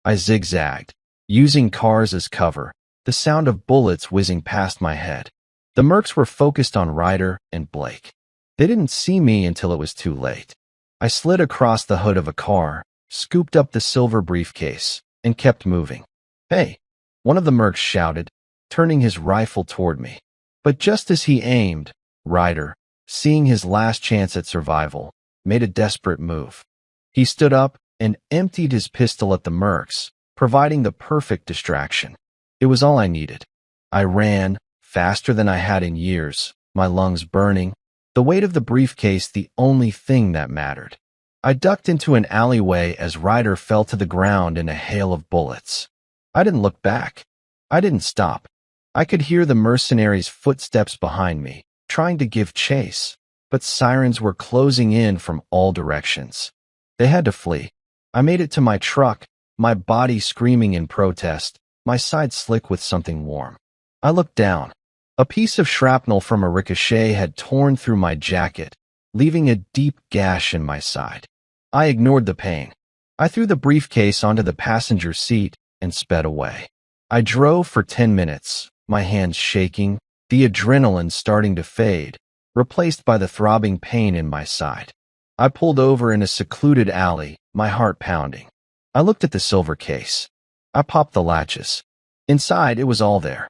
I zigzagged, using cars as cover, the sound of bullets whizzing past my head. The mercs were focused on Ryder and Blake. They didn't see me until it was too late. I slid across the hood of a car, scooped up the silver briefcase, and kept moving. "Hey," one of the mercs shouted, turning his rifle toward me. But just as he aimed, Ryder, seeing his last chance at survival, made a desperate move. He stood up and emptied his pistol at the mercs, providing the perfect distraction. It was all I needed. I ran, faster than I had in years, my lungs burning, the weight of the briefcase the only thing that mattered. I ducked into an alleyway as Ryder fell to the ground in a hail of bullets. I didn't look back. I didn't stop. I could hear the mercenaries' footsteps behind me, trying to give chase, but sirens were closing in from all directions. They had to flee. I made it to my truck, my body screaming in protest, my side slick with something warm. I looked down. A piece of shrapnel from a ricochet had torn through my jacket, leaving a deep gash in my side. I ignored the pain. I threw the briefcase onto the passenger seat and sped away. I drove for 10 minutes, my hands shaking, the adrenaline starting to fade, replaced by the throbbing pain in my side. I pulled over in a secluded alley, my heart pounding. I looked at the silver case. I popped the latches. Inside, it was all there.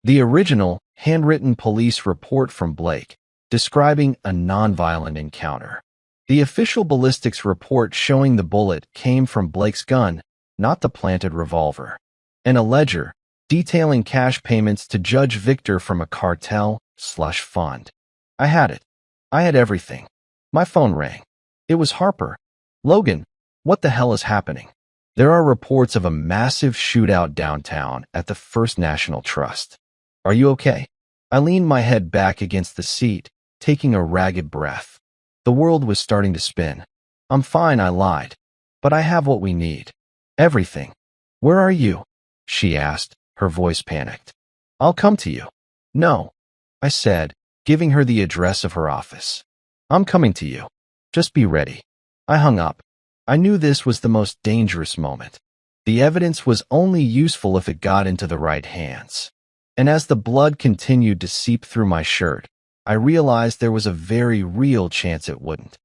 The original, handwritten police report from Blake, describing a nonviolent encounter. The official ballistics report showing the bullet came from Blake's gun, not the planted revolver. And a ledger, detailing cash payments to Judge Victor from a cartel/fund. I had it. I had everything. My phone rang. It was Harper. "Logan, what the hell is happening?" "There are reports of a massive shootout downtown at the First National Trust. Are you okay?" I leaned my head back against the seat, taking a ragged breath. The world was starting to spin. "I'm fine," I lied. "But I have what we need. Everything." "Where are you?" she asked, her voice panicked. "I'll come to you." "No," I said, giving her the address of her office. "I'm coming to you. Just be ready." I hung up. I knew this was the most dangerous moment. The evidence was only useful if it got into the right hands. And as the blood continued to seep through my shirt, I realized there was a very real chance it wouldn't.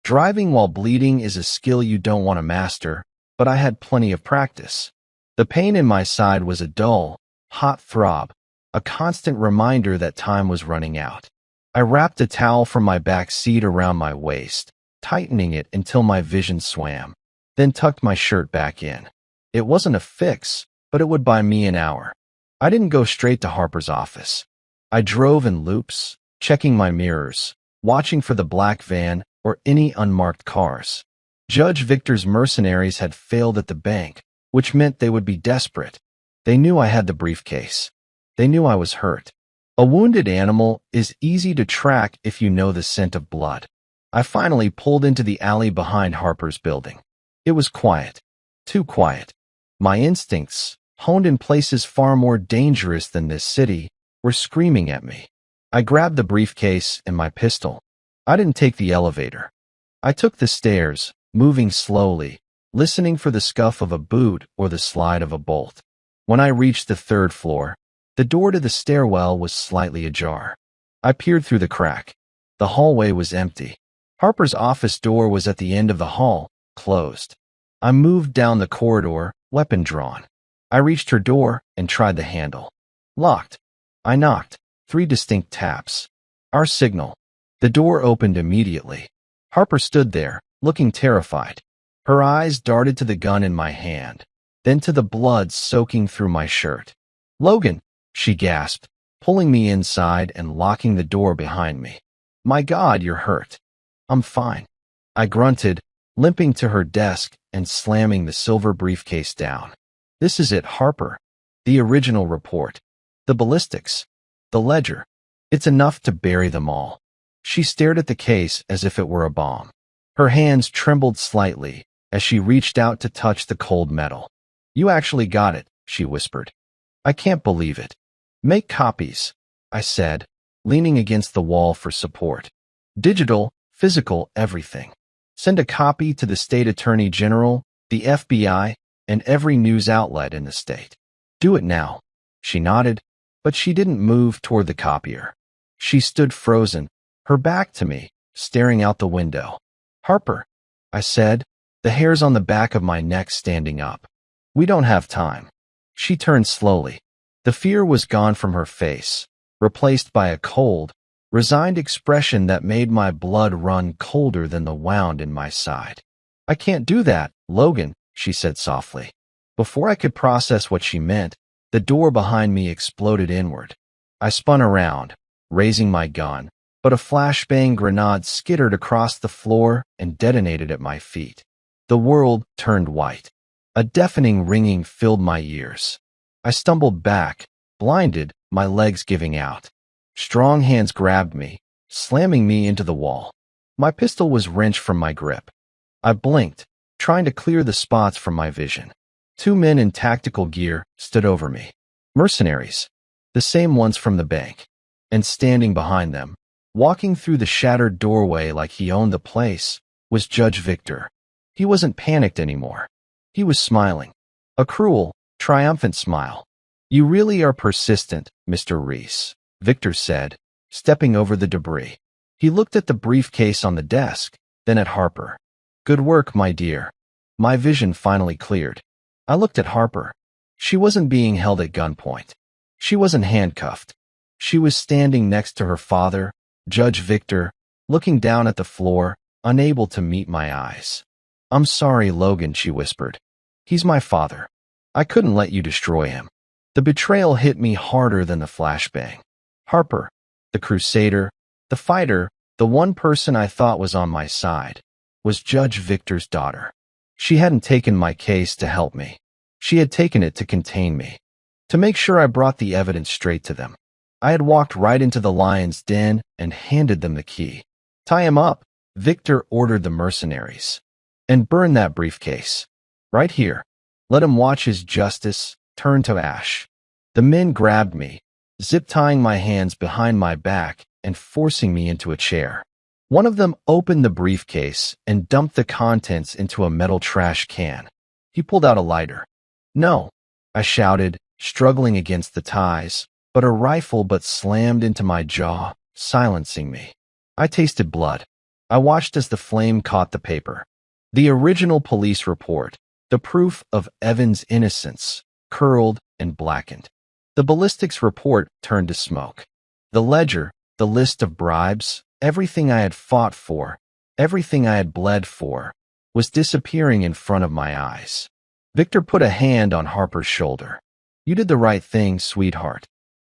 Driving while bleeding is a skill you don't want to master, but I had plenty of practice. The pain in my side was a dull, hot throb, a constant reminder that time was running out. I wrapped a towel from my back seat around my waist, tightening it until my vision swam, then tucked my shirt back in. It wasn't a fix, but it would buy me an hour. I didn't go straight to Harper's office. I drove in loops, checking my mirrors, watching for the black van or any unmarked cars. Judge Victor's mercenaries had failed at the bank, which meant they would be desperate. They knew I had the briefcase. They knew I was hurt. A wounded animal is easy to track if you know the scent of blood. I finally pulled into the alley behind Harper's building. It was quiet. Too quiet. My instincts, honed in places far more dangerous than this city, were screaming at me. I grabbed the briefcase and my pistol. I didn't take the elevator. I took the stairs, moving slowly, listening for the scuff of a boot or the slide of a bolt. When I reached the third floor, the door to the stairwell was slightly ajar. I peered through the crack. The hallway was empty. Harper's office door was at the end of the hall, closed. I moved down the corridor, weapon drawn. I reached her door and tried the handle. Locked. I knocked. 3 distinct taps. Our signal. The door opened immediately. Harper stood there, looking terrified. Her eyes darted to the gun in my hand, then to the blood soaking through my shirt. "Logan," she gasped, pulling me inside and locking the door behind me. "My God, you're hurt." "I'm fine," I grunted, limping to her desk and slamming the silver briefcase down. "This is it, Harper. The original report. The ballistics. The ledger. It's enough to bury them all." She stared at the case as if it were a bomb. Her hands trembled slightly as she reached out to touch the cold metal. "You actually got it," she whispered. "I can't believe it." "Make copies," I said, leaning against the wall for support. "Digital, physical, everything. Send a copy to the state attorney general, the FBI, and every news outlet in the state. Do it now." She nodded, but she didn't move toward the copier. She stood frozen, her back to me, staring out the window. "Harper," I said, the hairs on the back of my neck standing up. "We don't have time." She turned slowly. The fear was gone from her face, replaced by a cold, resigned expression that made my blood run colder than the wound in my side. "I can't do that, Logan," she said softly. Before I could process what she meant, the door behind me exploded inward. I spun around, raising my gun, but a flashbang grenade skittered across the floor and detonated at my feet. The world turned white. A deafening ringing filled my ears. I stumbled back, blinded, my legs giving out. Strong hands grabbed me, slamming me into the wall. My pistol was wrenched from my grip. I blinked, trying to clear the spots from my vision. 2 men in tactical gear stood over me. Mercenaries, the same ones from the bank. And standing behind them, walking through the shattered doorway like he owned the place, was Judge Victor. He wasn't panicked anymore. He was smiling. A cruel, triumphant smile. "You really are persistent, Mr. Reese," Victor said, stepping over the debris. He looked at the briefcase on the desk, then at Harper. "Good work, my dear." My vision finally cleared. I looked at Harper. She wasn't being held at gunpoint. She wasn't handcuffed. She was standing next to her father, Judge Victor, looking down at the floor, unable to meet my eyes. "I'm sorry, Logan," she whispered. "He's my father. I couldn't let you destroy him." The betrayal hit me harder than the flashbang. Harper, the crusader, the fighter, the one person I thought was on my side, was Judge Victor's daughter. She hadn't taken my case to help me. She had taken it to contain me, to make sure I brought the evidence straight to them. I had walked right into the lion's den and handed them the key. "Tie him up," Victor ordered the mercenaries. "And burn that briefcase. Right here. Let him watch his justice turn to ash." The men grabbed me, zip-tying my hands behind my back and forcing me into a chair. One of them opened the briefcase and dumped the contents into a metal trash can. He pulled out a lighter. "No," I shouted, struggling against the ties, but a rifle butt slammed into my jaw, silencing me. I tasted blood. I watched as the flame caught the paper. The original police report, the proof of Evan's innocence, curled and blackened. The ballistics report turned to smoke. The ledger, the list of bribes, everything I had fought for, everything I had bled for, was disappearing in front of my eyes. Victor put a hand on Harper's shoulder. "You did the right thing, sweetheart.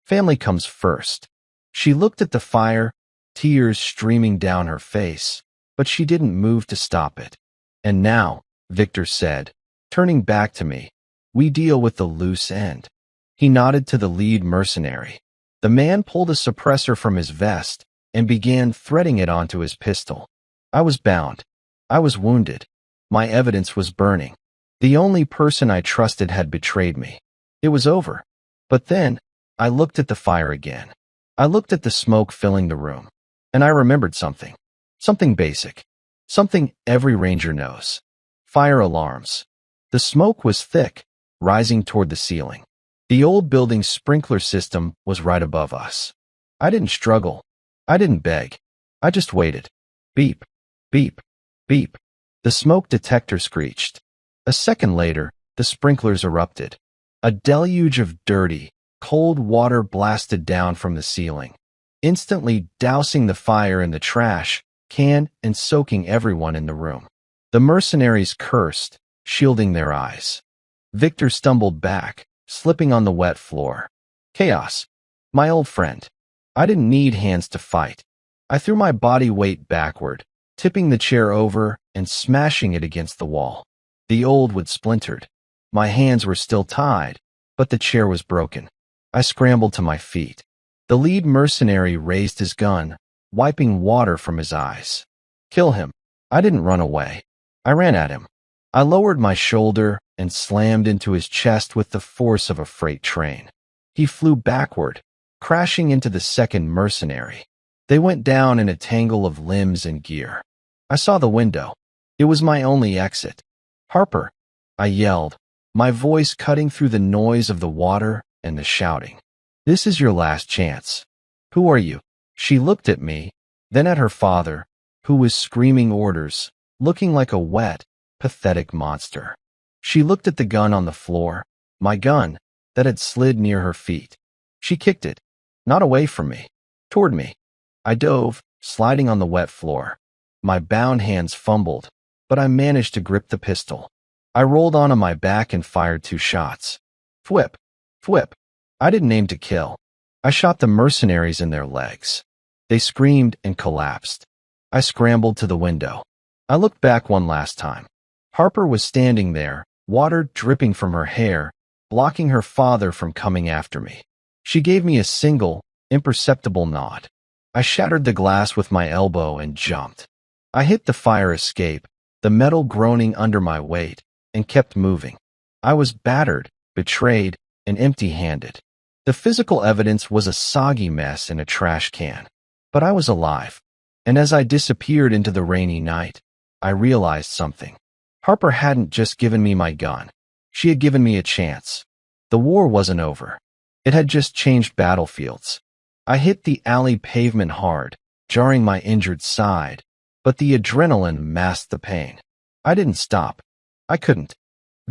Family comes first." She looked at the fire, tears streaming down her face, but she didn't move to stop it. "And now," Victor said, turning back to me, "we deal with the loose end." He nodded to the lead mercenary. The man pulled a suppressor from his vest and began threading it onto his pistol. I was bound. I was wounded. My evidence was burning. The only person I trusted had betrayed me. It was over. But then, I looked at the fire again. I looked at the smoke filling the room. And I remembered something. Something basic. Something every ranger knows. Fire alarms. The smoke was thick, rising toward the ceiling. The old building's sprinkler system was right above us. I didn't struggle. I didn't beg. I just waited. Beep, beep, beep. The smoke detector screeched. A second later, the sprinklers erupted. A deluge of dirty, cold water blasted down from the ceiling, instantly dousing the fire in the trash can and soaking everyone in the room. The mercenaries cursed, shielding their eyes. Victor stumbled back, slipping on the wet floor. Chaos. My old friend. I didn't need hands to fight. I threw my body weight backward, tipping the chair over and smashing it against the wall. The old wood splintered. My hands were still tied, but the chair was broken. I scrambled to my feet. The lead mercenary raised his gun, wiping water from his eyes. "Kill him." I didn't run away. I ran at him. I lowered my shoulder and slammed into his chest with the force of a freight train. He flew backward, crashing into the second mercenary. They went down in a tangle of limbs and gear. I saw the window. It was my only exit. "Harper," I yelled, my voice cutting through the noise of the water and the shouting. "This is your last chance." "Who are you?" She looked at me, then at her father, who was screaming orders, looking like a wet, pathetic monster. She looked at the gun on the floor, my gun, that had slid near her feet. She kicked it, not away from me, toward me. I dove, sliding on the wet floor. My bound hands fumbled, but I managed to grip the pistol. I rolled onto my back and fired 2 shots. Thwip, thwip. I didn't aim to kill. I shot the mercenaries in their legs. They screamed and collapsed. I scrambled to the window. I looked back one last time. Harper was standing there, water dripping from her hair, blocking her father from coming after me. She gave me a single, imperceptible nod. I shattered the glass with my elbow and jumped. I hit the fire escape, the metal groaning under my weight, and kept moving. I was battered, betrayed, and empty-handed. The physical evidence was a soggy mess in a trash can. But I was alive. And as I disappeared into the rainy night, I realized something. Harper hadn't just given me my gun. She had given me a chance. The war wasn't over. It had just changed battlefields. I hit the alley pavement hard, jarring my injured side, but the adrenaline masked the pain. I didn't stop. I couldn't.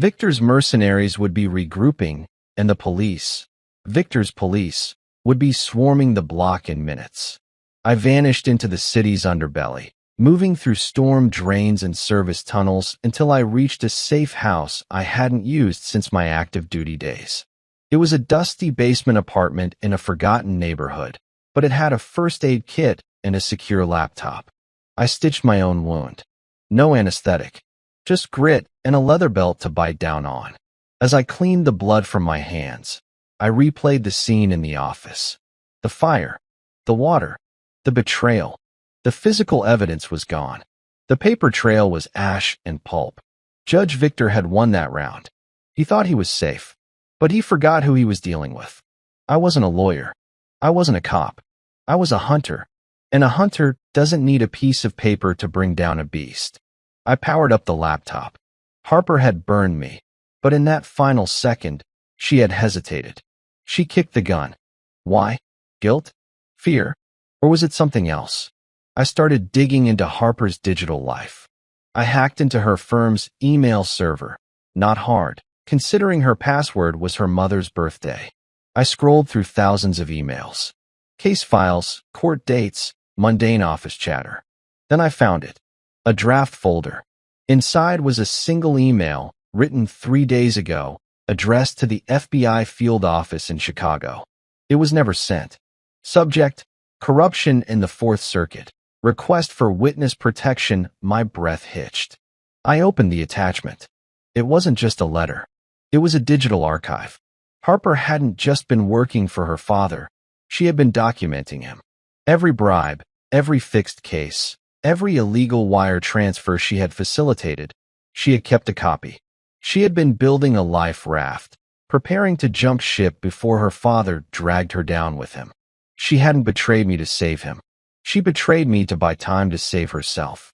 Victor's mercenaries would be regrouping, and the police, Victor's police, would be swarming the block in minutes. I vanished into the city's underbelly, moving through storm drains and service tunnels until I reached a safe house I hadn't used since my active duty days. It was a dusty basement apartment in a forgotten neighborhood, but it had a first aid kit and a secure laptop. I stitched my own wound. No anesthetic, just grit and a leather belt to bite down on. As I cleaned the blood from my hands, I replayed the scene in the office. The fire, the water, the betrayal. The physical evidence was gone. The paper trail was ash and pulp. Judge Victor had won that round. He thought he was safe, but he forgot who he was dealing with. I wasn't a lawyer. I wasn't a cop. I was a hunter, and a hunter doesn't need a piece of paper to bring down a beast. I powered up the laptop. Harper had burned me, but in that final second, she had hesitated. She kicked the gun. Why? Guilt? Fear? Or was it something else? I started digging into Harper's digital life. I hacked into her firm's email server. Not hard, considering her password was her mother's birthday. I scrolled through thousands of emails. Case files, court dates, mundane office chatter. Then I found it. A draft folder. Inside was a single email, written 3 days ago, addressed to the FBI field office in Chicago. It was never sent. Subject: corruption in the Fourth Circuit. Request for witness protection. My breath hitched. I opened the attachment. It wasn't just a letter. It was a digital archive. Harper hadn't just been working for her father. She had been documenting him. Every bribe, every fixed case, every illegal wire transfer she had facilitated, she had kept a copy. She had been building a life raft, preparing to jump ship before her father dragged her down with him. She hadn't betrayed me to save him. She betrayed me to buy time to save herself.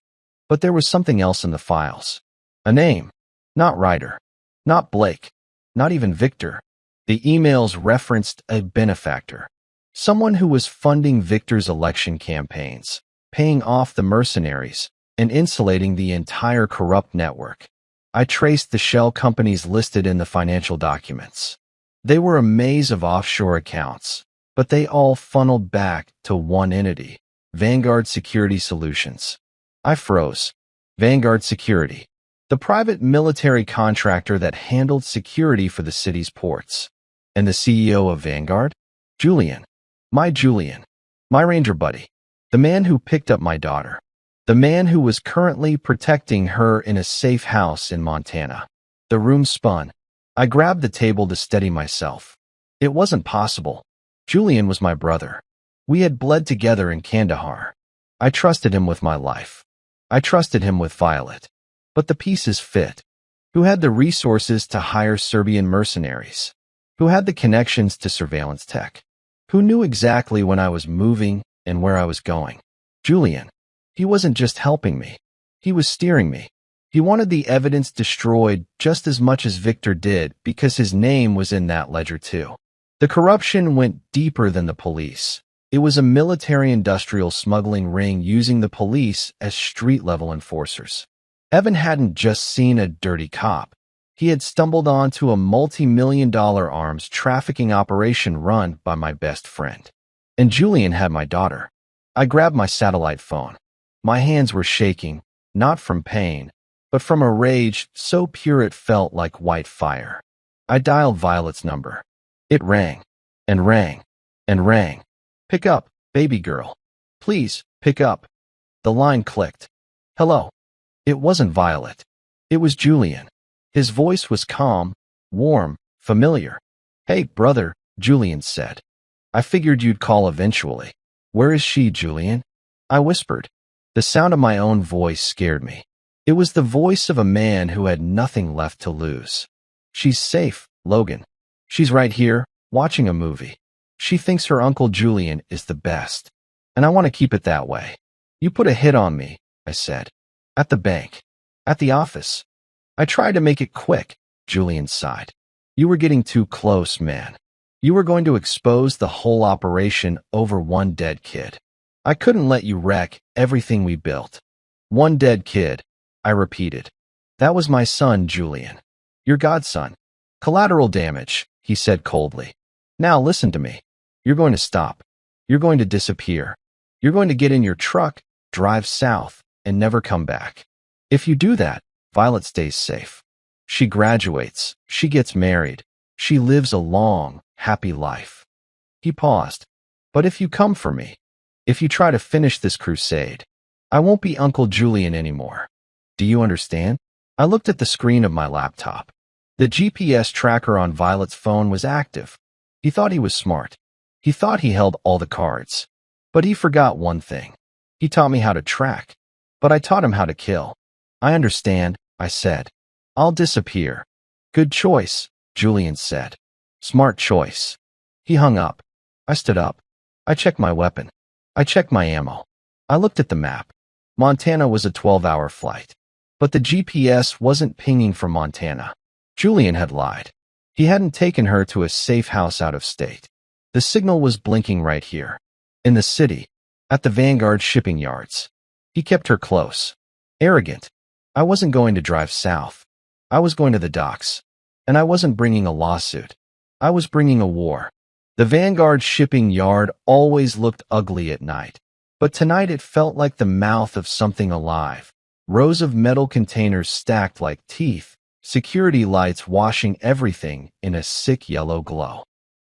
But there was something else in the files. A name. Not Ryder. Not Blake. Not even Victor. The emails referenced a benefactor. Someone who was funding Victor's election campaigns, paying off the mercenaries, and insulating the entire corrupt network. I traced the shell companies listed in the financial documents. They were a maze of offshore accounts, but they all funneled back to one entity: Vanguard Security Solutions. I froze. Vanguard Security, the private military contractor that handled security for the city's ports. And the CEO of Vanguard? Julian. My Julian. My ranger buddy. The man who picked up my daughter. The man who was currently protecting her in a safe house in Montana. The room spun. I grabbed the table to steady myself. It wasn't possible. Julian was my brother. We had bled together in Kandahar. I trusted him with my life. I trusted him with Violet. But the pieces fit. Who had the resources to hire Serbian mercenaries? Who had the connections to surveillance tech? Who knew exactly when I was moving and where I was going? Julian. He wasn't just helping me. He was steering me. He wanted the evidence destroyed just as much as Victor did because his name was in that ledger too. The corruption went deeper than the police. It was a military-industrial smuggling ring using the police as street-level enforcers. Evan hadn't just seen a dirty cop. He had stumbled onto a multi-million-dollar arms trafficking operation run by my best friend. And Julian had my daughter. I grabbed my satellite phone. My hands were shaking, not from pain, but from a rage so pure it felt like white fire. I dialed Violet's number. It rang, and rang, and rang. Pick up, baby girl. Please, pick up. The line clicked. Hello. It wasn't Violet. It was Julian. His voice was calm, warm, familiar. Hey, brother, Julian said. I figured you'd call eventually. Where is she, Julian? I whispered. The sound of my own voice scared me. It was the voice of a man who had nothing left to lose. She's safe, Logan. She's right here, watching a movie. She thinks her Uncle Julian is the best. And I want to keep it that way. You put a hit on me, I said. At the bank. At the office. I tried to make it quick, Julian sighed. You were getting too close, man. You were going to expose the whole operation over one dead kid. I couldn't let you wreck everything we built. One dead kid, I repeated. That was my son, Julian. Your godson. Collateral damage, he said coldly. Now listen to me. You're going to stop. You're going to disappear. You're going to get in your truck, drive south, and never come back. If you do that, Violet stays safe. She graduates. She gets married. She lives a long, happy life. He paused. But if you come for me, if you try to finish this crusade, I won't be Uncle Julian anymore. Do you understand? I looked at the screen of my laptop. The GPS tracker on Violet's phone was active. He thought he was smart. He thought he held all the cards. But he forgot one thing. He taught me how to track. But I taught him how to kill. I understand, I said. I'll disappear. Good choice, Julian said. Smart choice. He hung up. I stood up. I checked my weapon. I checked my ammo. I looked at the map. Montana was a 12-hour flight. But the GPS wasn't pinging from Montana. Julian had lied. He hadn't taken her to a safe house out of state. The signal was blinking right here. In the city. At the Vanguard shipping yards. He kept her close. Arrogant. I wasn't going to drive south. I was going to the docks. And I wasn't bringing a lawsuit. I was bringing a war. The Vanguard shipping yard always looked ugly at night. But tonight it felt like the mouth of something alive. Rows of metal containers stacked like teeth, security lights washing everything in a sick yellow glow.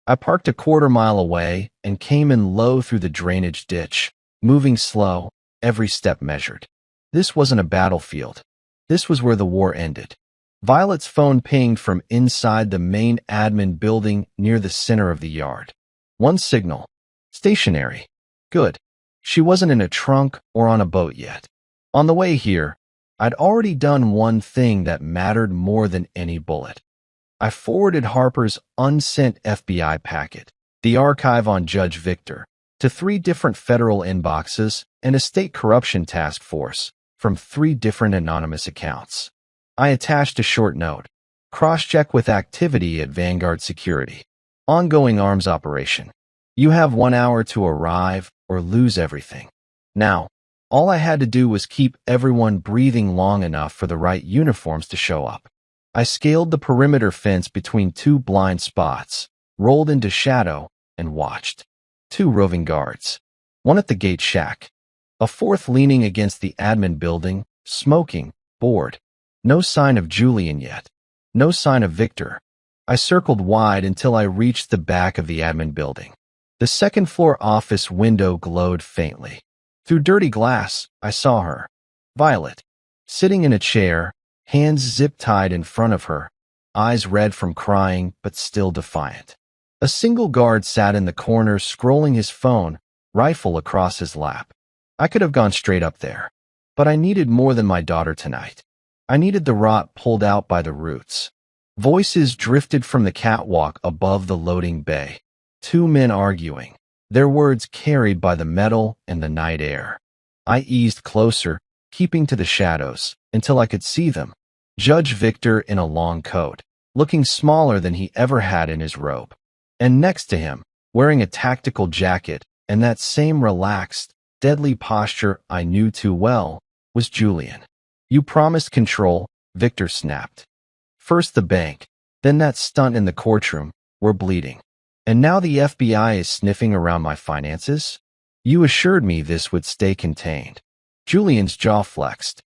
I parked a quarter-mile away and came in low through the drainage ditch, moving slow, every step measured. This wasn't a battlefield. This was where the war ended. Violet's phone pinged from inside the main admin building near the center of the yard. One signal. Stationary. Good. She wasn't in a trunk or on a boat yet. On the way here, I'd already done one thing that mattered more than any bullet. I forwarded Harper's unsent FBI packet, the archive on Judge Victor, to 3 different federal inboxes and a state corruption task force from 3 different anonymous accounts. I attached a short note. Cross-check with activity at Vanguard Security. Ongoing arms operation. You have 1 hour to arrive or lose everything. Now, all I had to do was keep everyone breathing long enough for the right uniforms to show up. I scaled the perimeter fence between 2 blind spots, rolled into shadow, and watched. 2 roving guards. 1 at the gate shack. A 4th leaning against the admin building, smoking, bored. No sign of Julian yet. No sign of Victor. I circled wide until I reached the back of the admin building. The 2nd floor office window glowed faintly. Through dirty glass, I saw her. Violet. Sitting in a chair, hands zip-tied in front of her, eyes red from crying but still defiant. A single guard sat in the corner scrolling his phone, rifle across his lap. I could have gone straight up there. But I needed more than my daughter tonight. I needed the rot pulled out by the roots. Voices drifted from the catwalk above the loading bay. 2 men arguing, their words carried by the metal and the night air. I eased closer, keeping to the shadows, until I could see them. Judge Victor in a long coat, looking smaller than he ever had in his robe. And next to him, wearing a tactical jacket and that same relaxed, deadly posture I knew too well, was Julian. You promised control, Victor snapped. First the bank, then that stunt in the courtroom, we're bleeding. And now the FBI is sniffing around my finances? You assured me this would stay contained. Julian's jaw flexed.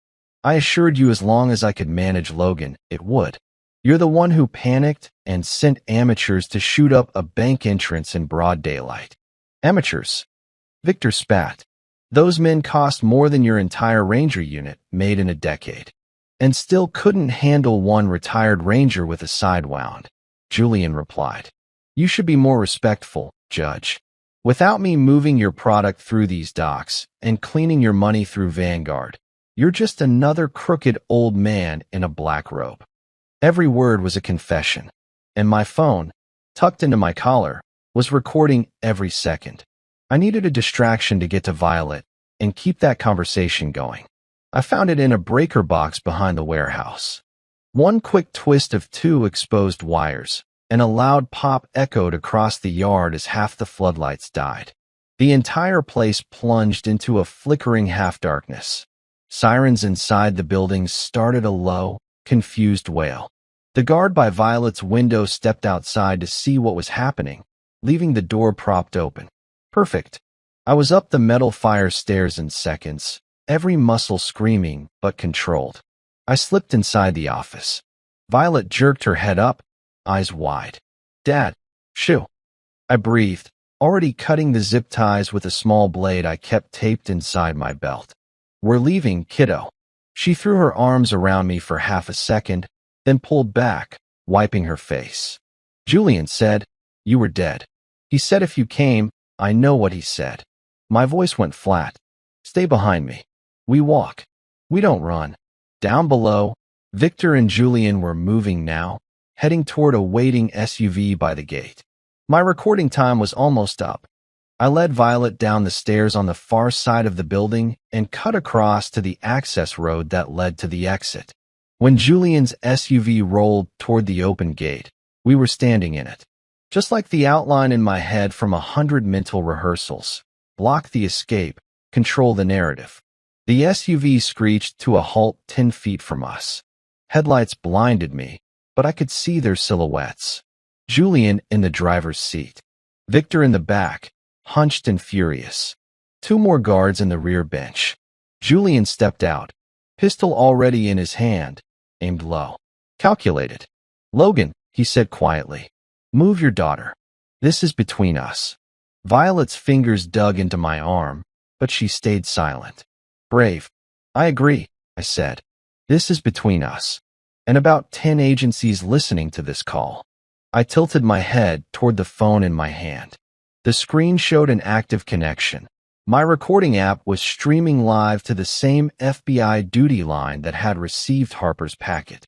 I assured you as long as I could manage Logan, it would. You're the one who panicked and sent amateurs to shoot up a bank entrance in broad daylight. Amateurs. Victor spat. Those men cost more than your entire Ranger unit made in a decade. And still couldn't handle one retired Ranger with a sidewound. Julian replied. You should be more respectful, Judge. Without me moving your product through these docks and cleaning your money through Vanguard, you're just another crooked old man in a black robe. Every word was a confession, and my phone, tucked into my collar, was recording every second. I needed a distraction to get to Violet and keep that conversation going. I found it in a breaker box behind the warehouse. One quick twist of 2 exposed wires, and a loud pop echoed across the yard as half the floodlights died. The entire place plunged into a flickering half-darkness. Sirens inside the building started a low, confused wail. The guard by Violet's window stepped outside to see what was happening, leaving the door propped open. Perfect. I was up the metal fire stairs in seconds, every muscle screaming but controlled. I slipped inside the office. Violet jerked her head up, eyes wide. Dad, shoo. I breathed, already cutting the zip ties with a small blade I kept taped inside my belt. We're leaving, kiddo. She threw her arms around me for half a second, then pulled back, wiping her face. Julian said, "You were dead." He said if you came, I know what he said. My voice went flat. Stay behind me. We walk. We don't run. Down below, Victor and Julian were moving now, heading toward a waiting SUV by the gate. My recording time was almost up. I led Violet down the stairs on the far side of the building and cut across to the access road that led to the exit. When Julian's SUV rolled toward the open gate, we were standing in it. Just like the outline in my head from 100 mental rehearsals. Block the escape, control the narrative. The SUV screeched to a halt 10 feet from us. Headlights blinded me, but I could see their silhouettes. Julian in the driver's seat. Victor in the back, hunched and furious. 2 more guards in the rear bench. Julian stepped out, pistol already in his hand, aimed low. Calculated. "Logan," he said quietly, "move your daughter. This is between us." Violet's fingers dug into my arm, but she stayed silent. "Brave." "I agree," I said. "This is between us. And about 10 agencies listening to this call." I tilted my head toward the phone in my hand. The screen showed an active connection. My recording app was streaming live to the same FBI duty line that had received Harper's packet.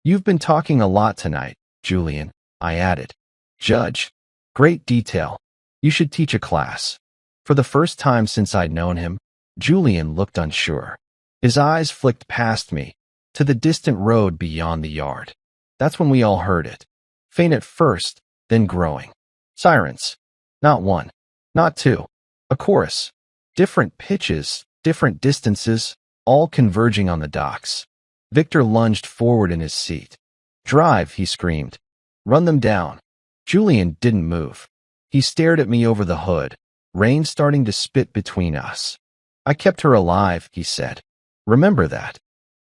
"You've been talking a lot tonight, Julian," I added. "Judge. Great detail. You should teach a class." For the first time since I'd known him, Julian looked unsure. His eyes flicked past me, to the distant road beyond the yard. That's when we all heard it. Faint at first, then growing. Sirens. Not one. Not two. A chorus. Different pitches, different distances, all converging on the docks. Victor lunged forward in his seat. "Drive," he screamed. "Run them down." Julian didn't move. He stared at me over the hood, rain starting to spit between us. "I kept her alive," he said. "Remember that."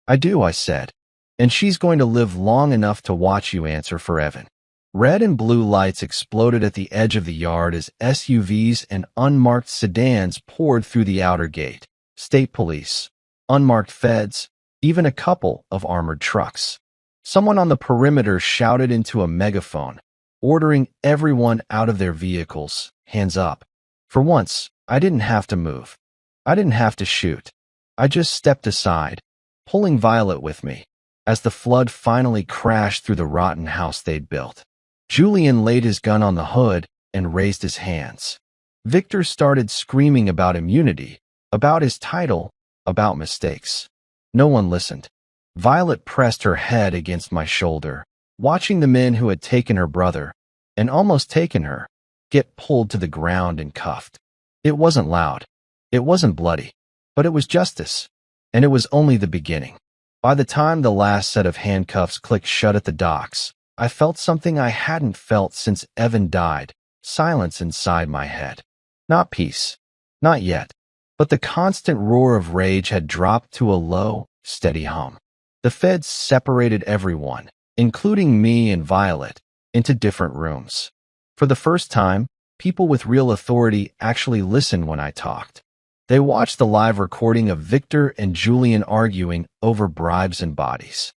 "I do," I said. "And she's going to live long enough to watch you answer for Evan." Red and blue lights exploded at the edge of the yard as SUVs and unmarked sedans poured through the outer gate. State police, unmarked feds, even a couple of armored trucks. Someone on the perimeter shouted into a megaphone, ordering everyone out of their vehicles, hands up. For once, I didn't have to move. I didn't have to shoot. I just stepped aside, pulling Violet with me, as the flood finally crashed through the rotten house they'd built. Julian laid his gun on the hood and raised his hands. Victor started screaming about immunity, about his title, about mistakes. No one listened. Violet pressed her head against my shoulder, watching the men who had taken her brother, and almost taken her, get pulled to the ground and cuffed. It wasn't loud. It wasn't bloody. But it was justice. And it was only the beginning. By the time the last set of handcuffs clicked shut at the docks, I felt something I hadn't felt since Evan died, silence inside my head. Not peace. Not yet. But the constant roar of rage had dropped to a low, steady hum. The feds separated everyone, including me and Violet, into different rooms. For the first time, people with real authority actually listened when I talked. They watched the live recording of Victor and Julian arguing over bribes and bodies.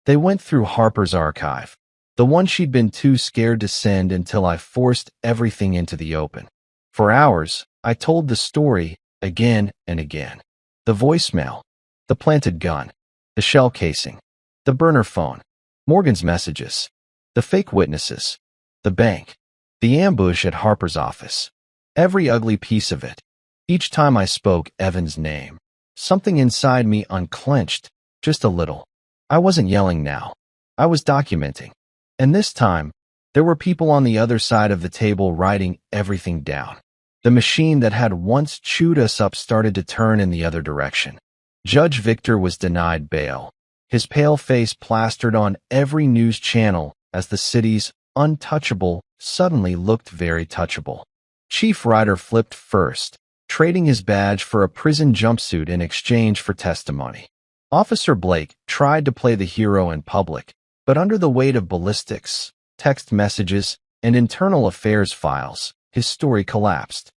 They went through Harper's archive, the one she'd been too scared to send until I forced everything into the open. For hours, I told the story again and again. The voicemail, the planted gun, the shell casing, the burner phone, Morgan's messages, the fake witnesses, the bank, the ambush at Harper's office. Every ugly piece of it. Each time I spoke Evan's name, something inside me unclenched, just a little. I wasn't yelling now. I was documenting. And this time, there were people on the other side of the table writing everything down. The machine that had once chewed us up started to turn in the other direction. Judge Victor was denied bail. his pale face plastered on every news channel as the city's untouchable suddenly looked very touchable. Chief Ryder flipped first, trading his badge for a prison jumpsuit in exchange for testimony. Officer Blake tried to play the hero in public, but under the weight of ballistics, text messages, and internal affairs files, his story collapsed.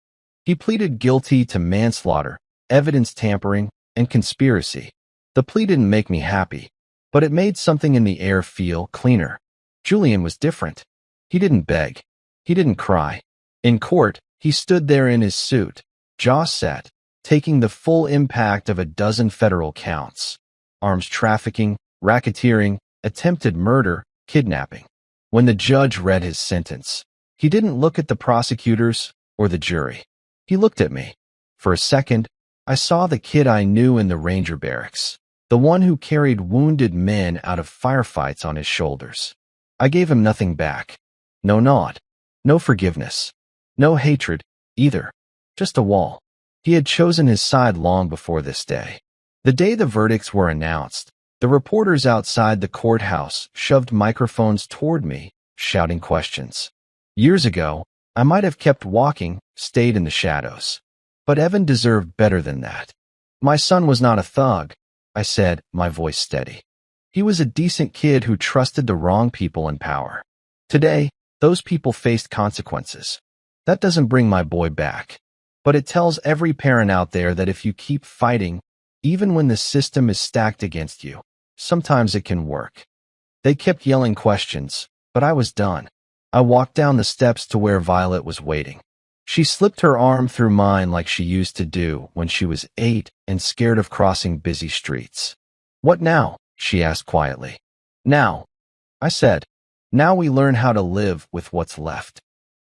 He pleaded guilty to manslaughter, evidence tampering, and conspiracy. The plea didn't make me happy, but it made something in the air feel cleaner. Julian was different. He didn't beg. He didn't cry. In court, he stood there in his suit, jaw set, taking the full impact of a dozen federal counts: arms trafficking, racketeering, attempted murder, kidnapping. When the judge read his sentence, he didn't look at the prosecutors or the jury. He looked at me. For a second, I saw the kid I knew in the Ranger barracks, the one who carried wounded men out of firefights on his shoulders. I gave him nothing back. No nod. No forgiveness. No hatred, either. Just a wall. He had chosen his side long before this day. The day the verdicts were announced, the reporters outside the courthouse shoved microphones toward me, shouting questions. Years ago, I might have kept walking, stayed in the shadows. But Evan deserved better than that. My son was not a thug, I said, my voice steady. He was a decent kid who trusted the wrong people in power. Today, those people faced consequences. That doesn't bring my boy back. But it tells every parent out there that if you keep fighting, even when the system is stacked against you, sometimes it can work. They kept yelling questions, but I was done. I walked down the steps to where Violet was waiting. She slipped her arm through mine like she used to do when she was 8 and scared of crossing busy streets. "What now?" she asked quietly. "Now," I said. "Now we learn how to live with what's left."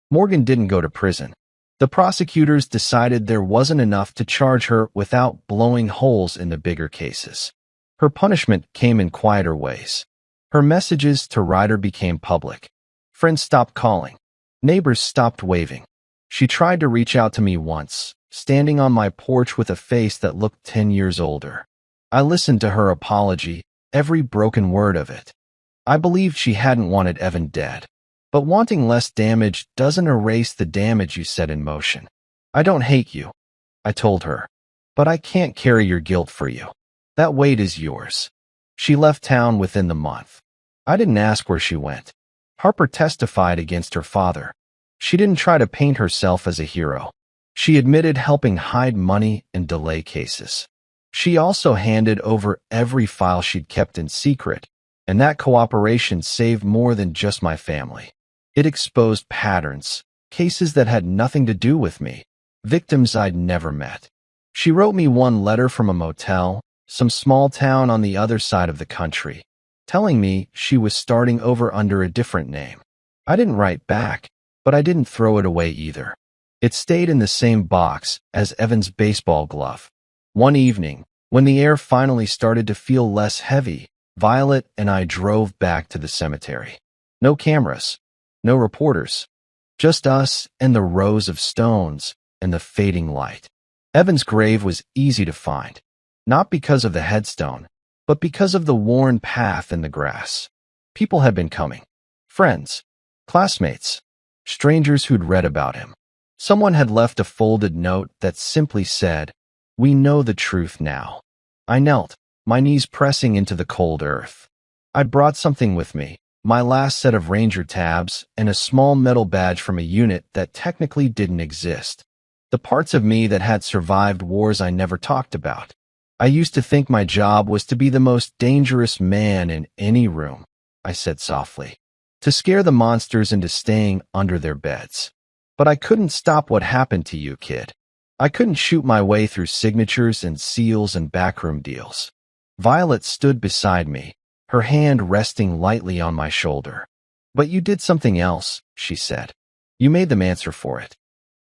Morgan didn't go to prison. The prosecutors decided there wasn't enough to charge her without blowing holes in the bigger cases. Her punishment came in quieter ways. Her messages to Ryder became public. Friends stopped calling. Neighbors stopped waving. She tried to reach out to me once, standing on my porch with a face that looked 10 years older. I listened to her apology, every broken word of it. I believed she hadn't wanted Evan dead. But wanting less damage doesn't erase the damage you set in motion. "I don't hate you," I told her, "but I can't carry your guilt for you. That weight is yours." She left town within the month. I didn't ask where she went. Harper testified against her father. She didn't try to paint herself as a hero. She admitted helping hide money and delay cases. She also handed over every file she'd kept in secret, and that cooperation saved more than just my family. It exposed patterns, cases that had nothing to do with me, victims I'd never met. She wrote me one letter from a motel, some small town on the other side of the country, telling me she was starting over under a different name. I didn't write back, but I didn't throw it away either. It stayed in the same box as Evan's baseball glove. One evening, when the air finally started to feel less heavy, Violet and I drove back to the cemetery. No cameras. No reporters, just us and the rows of stones and the fading light. Evan's grave was easy to find, not because of the headstone, but because of the worn path in the grass. People had been coming. Friends, classmates, strangers who'd read about him. Someone had left a folded note that simply said, "We know the truth now." I knelt, my knees pressing into the cold earth. I'd brought something with me. My last set of Ranger tabs, and a small metal badge from a unit that technically didn't exist. The parts of me that had survived wars I never talked about. I used to think my job was to be the most dangerous man in any room, I said softly, to scare the monsters into staying under their beds. But I couldn't stop what happened to you, kid. I couldn't shoot my way through signatures and seals and backroom deals. Violet stood beside me, her hand resting lightly on my shoulder. "But you did something else," she said. "You made them answer for it.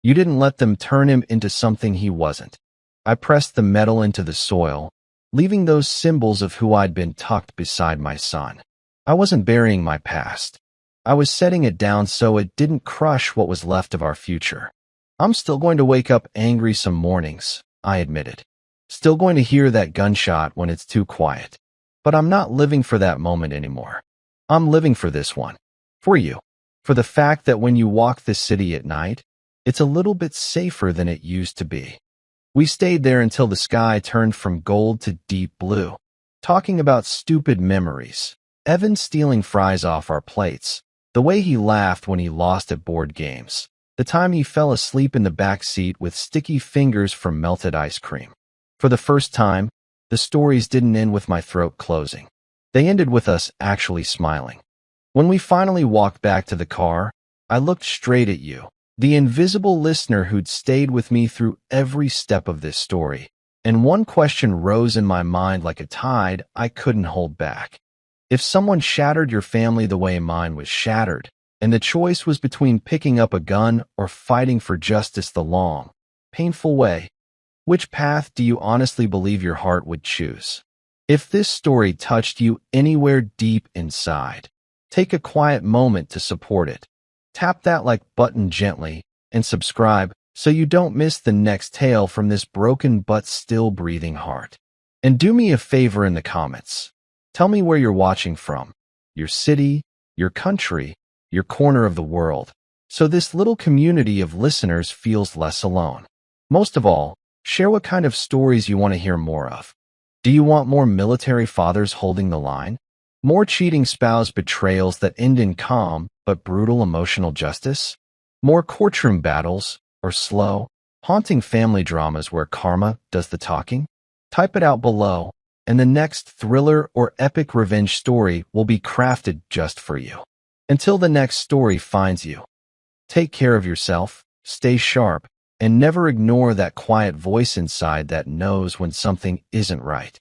You didn't let them turn him into something he wasn't." I pressed the metal into the soil, leaving those symbols of who I'd been tucked beside my son. I wasn't burying my past. I was setting it down so it didn't crush what was left of our future. "I'm still going to wake up angry some mornings," I admitted. "Still going to hear that gunshot when it's too quiet. But I'm not living for that moment anymore. I'm living for this one. For you. For the fact that when you walk this city at night, it's a little bit safer than it used to be. We stayed there until the sky turned from gold to deep blue, talking about stupid memories. Evan stealing fries off our plates, the way he laughed when he lost at board games, the time he fell asleep in the back seat with sticky fingers from melted ice cream. For the first time, the stories didn't end with my throat closing. They ended with us actually smiling. When we finally walked back to the car, I looked straight at you, the invisible listener who'd stayed with me through every step of this story, and one question rose in my mind like a tide I couldn't hold back. If someone shattered your family the way mine was shattered, and the choice was between picking up a gun or fighting for justice the long, painful way, which path do you honestly believe your heart would choose? If this story touched you anywhere deep inside, take a quiet moment to support it. Tap that like button gently and subscribe so you don't miss the next tale from this broken but still breathing heart. And do me a favor in the comments. Tell me where you're watching from, your city, your country, your corner of the world, so this little community of listeners feels less alone. Most of all, share what kind of stories you want to hear more of. Do you want more military fathers holding the line? More cheating spouse betrayals that end in calm but brutal emotional justice? More courtroom battles or slow, haunting family dramas where karma does the talking? Type it out below, and the next thriller or epic revenge story will be crafted just for you. Until the next story finds you, take care of yourself, stay sharp, and never ignore that quiet voice inside that knows when something isn't right.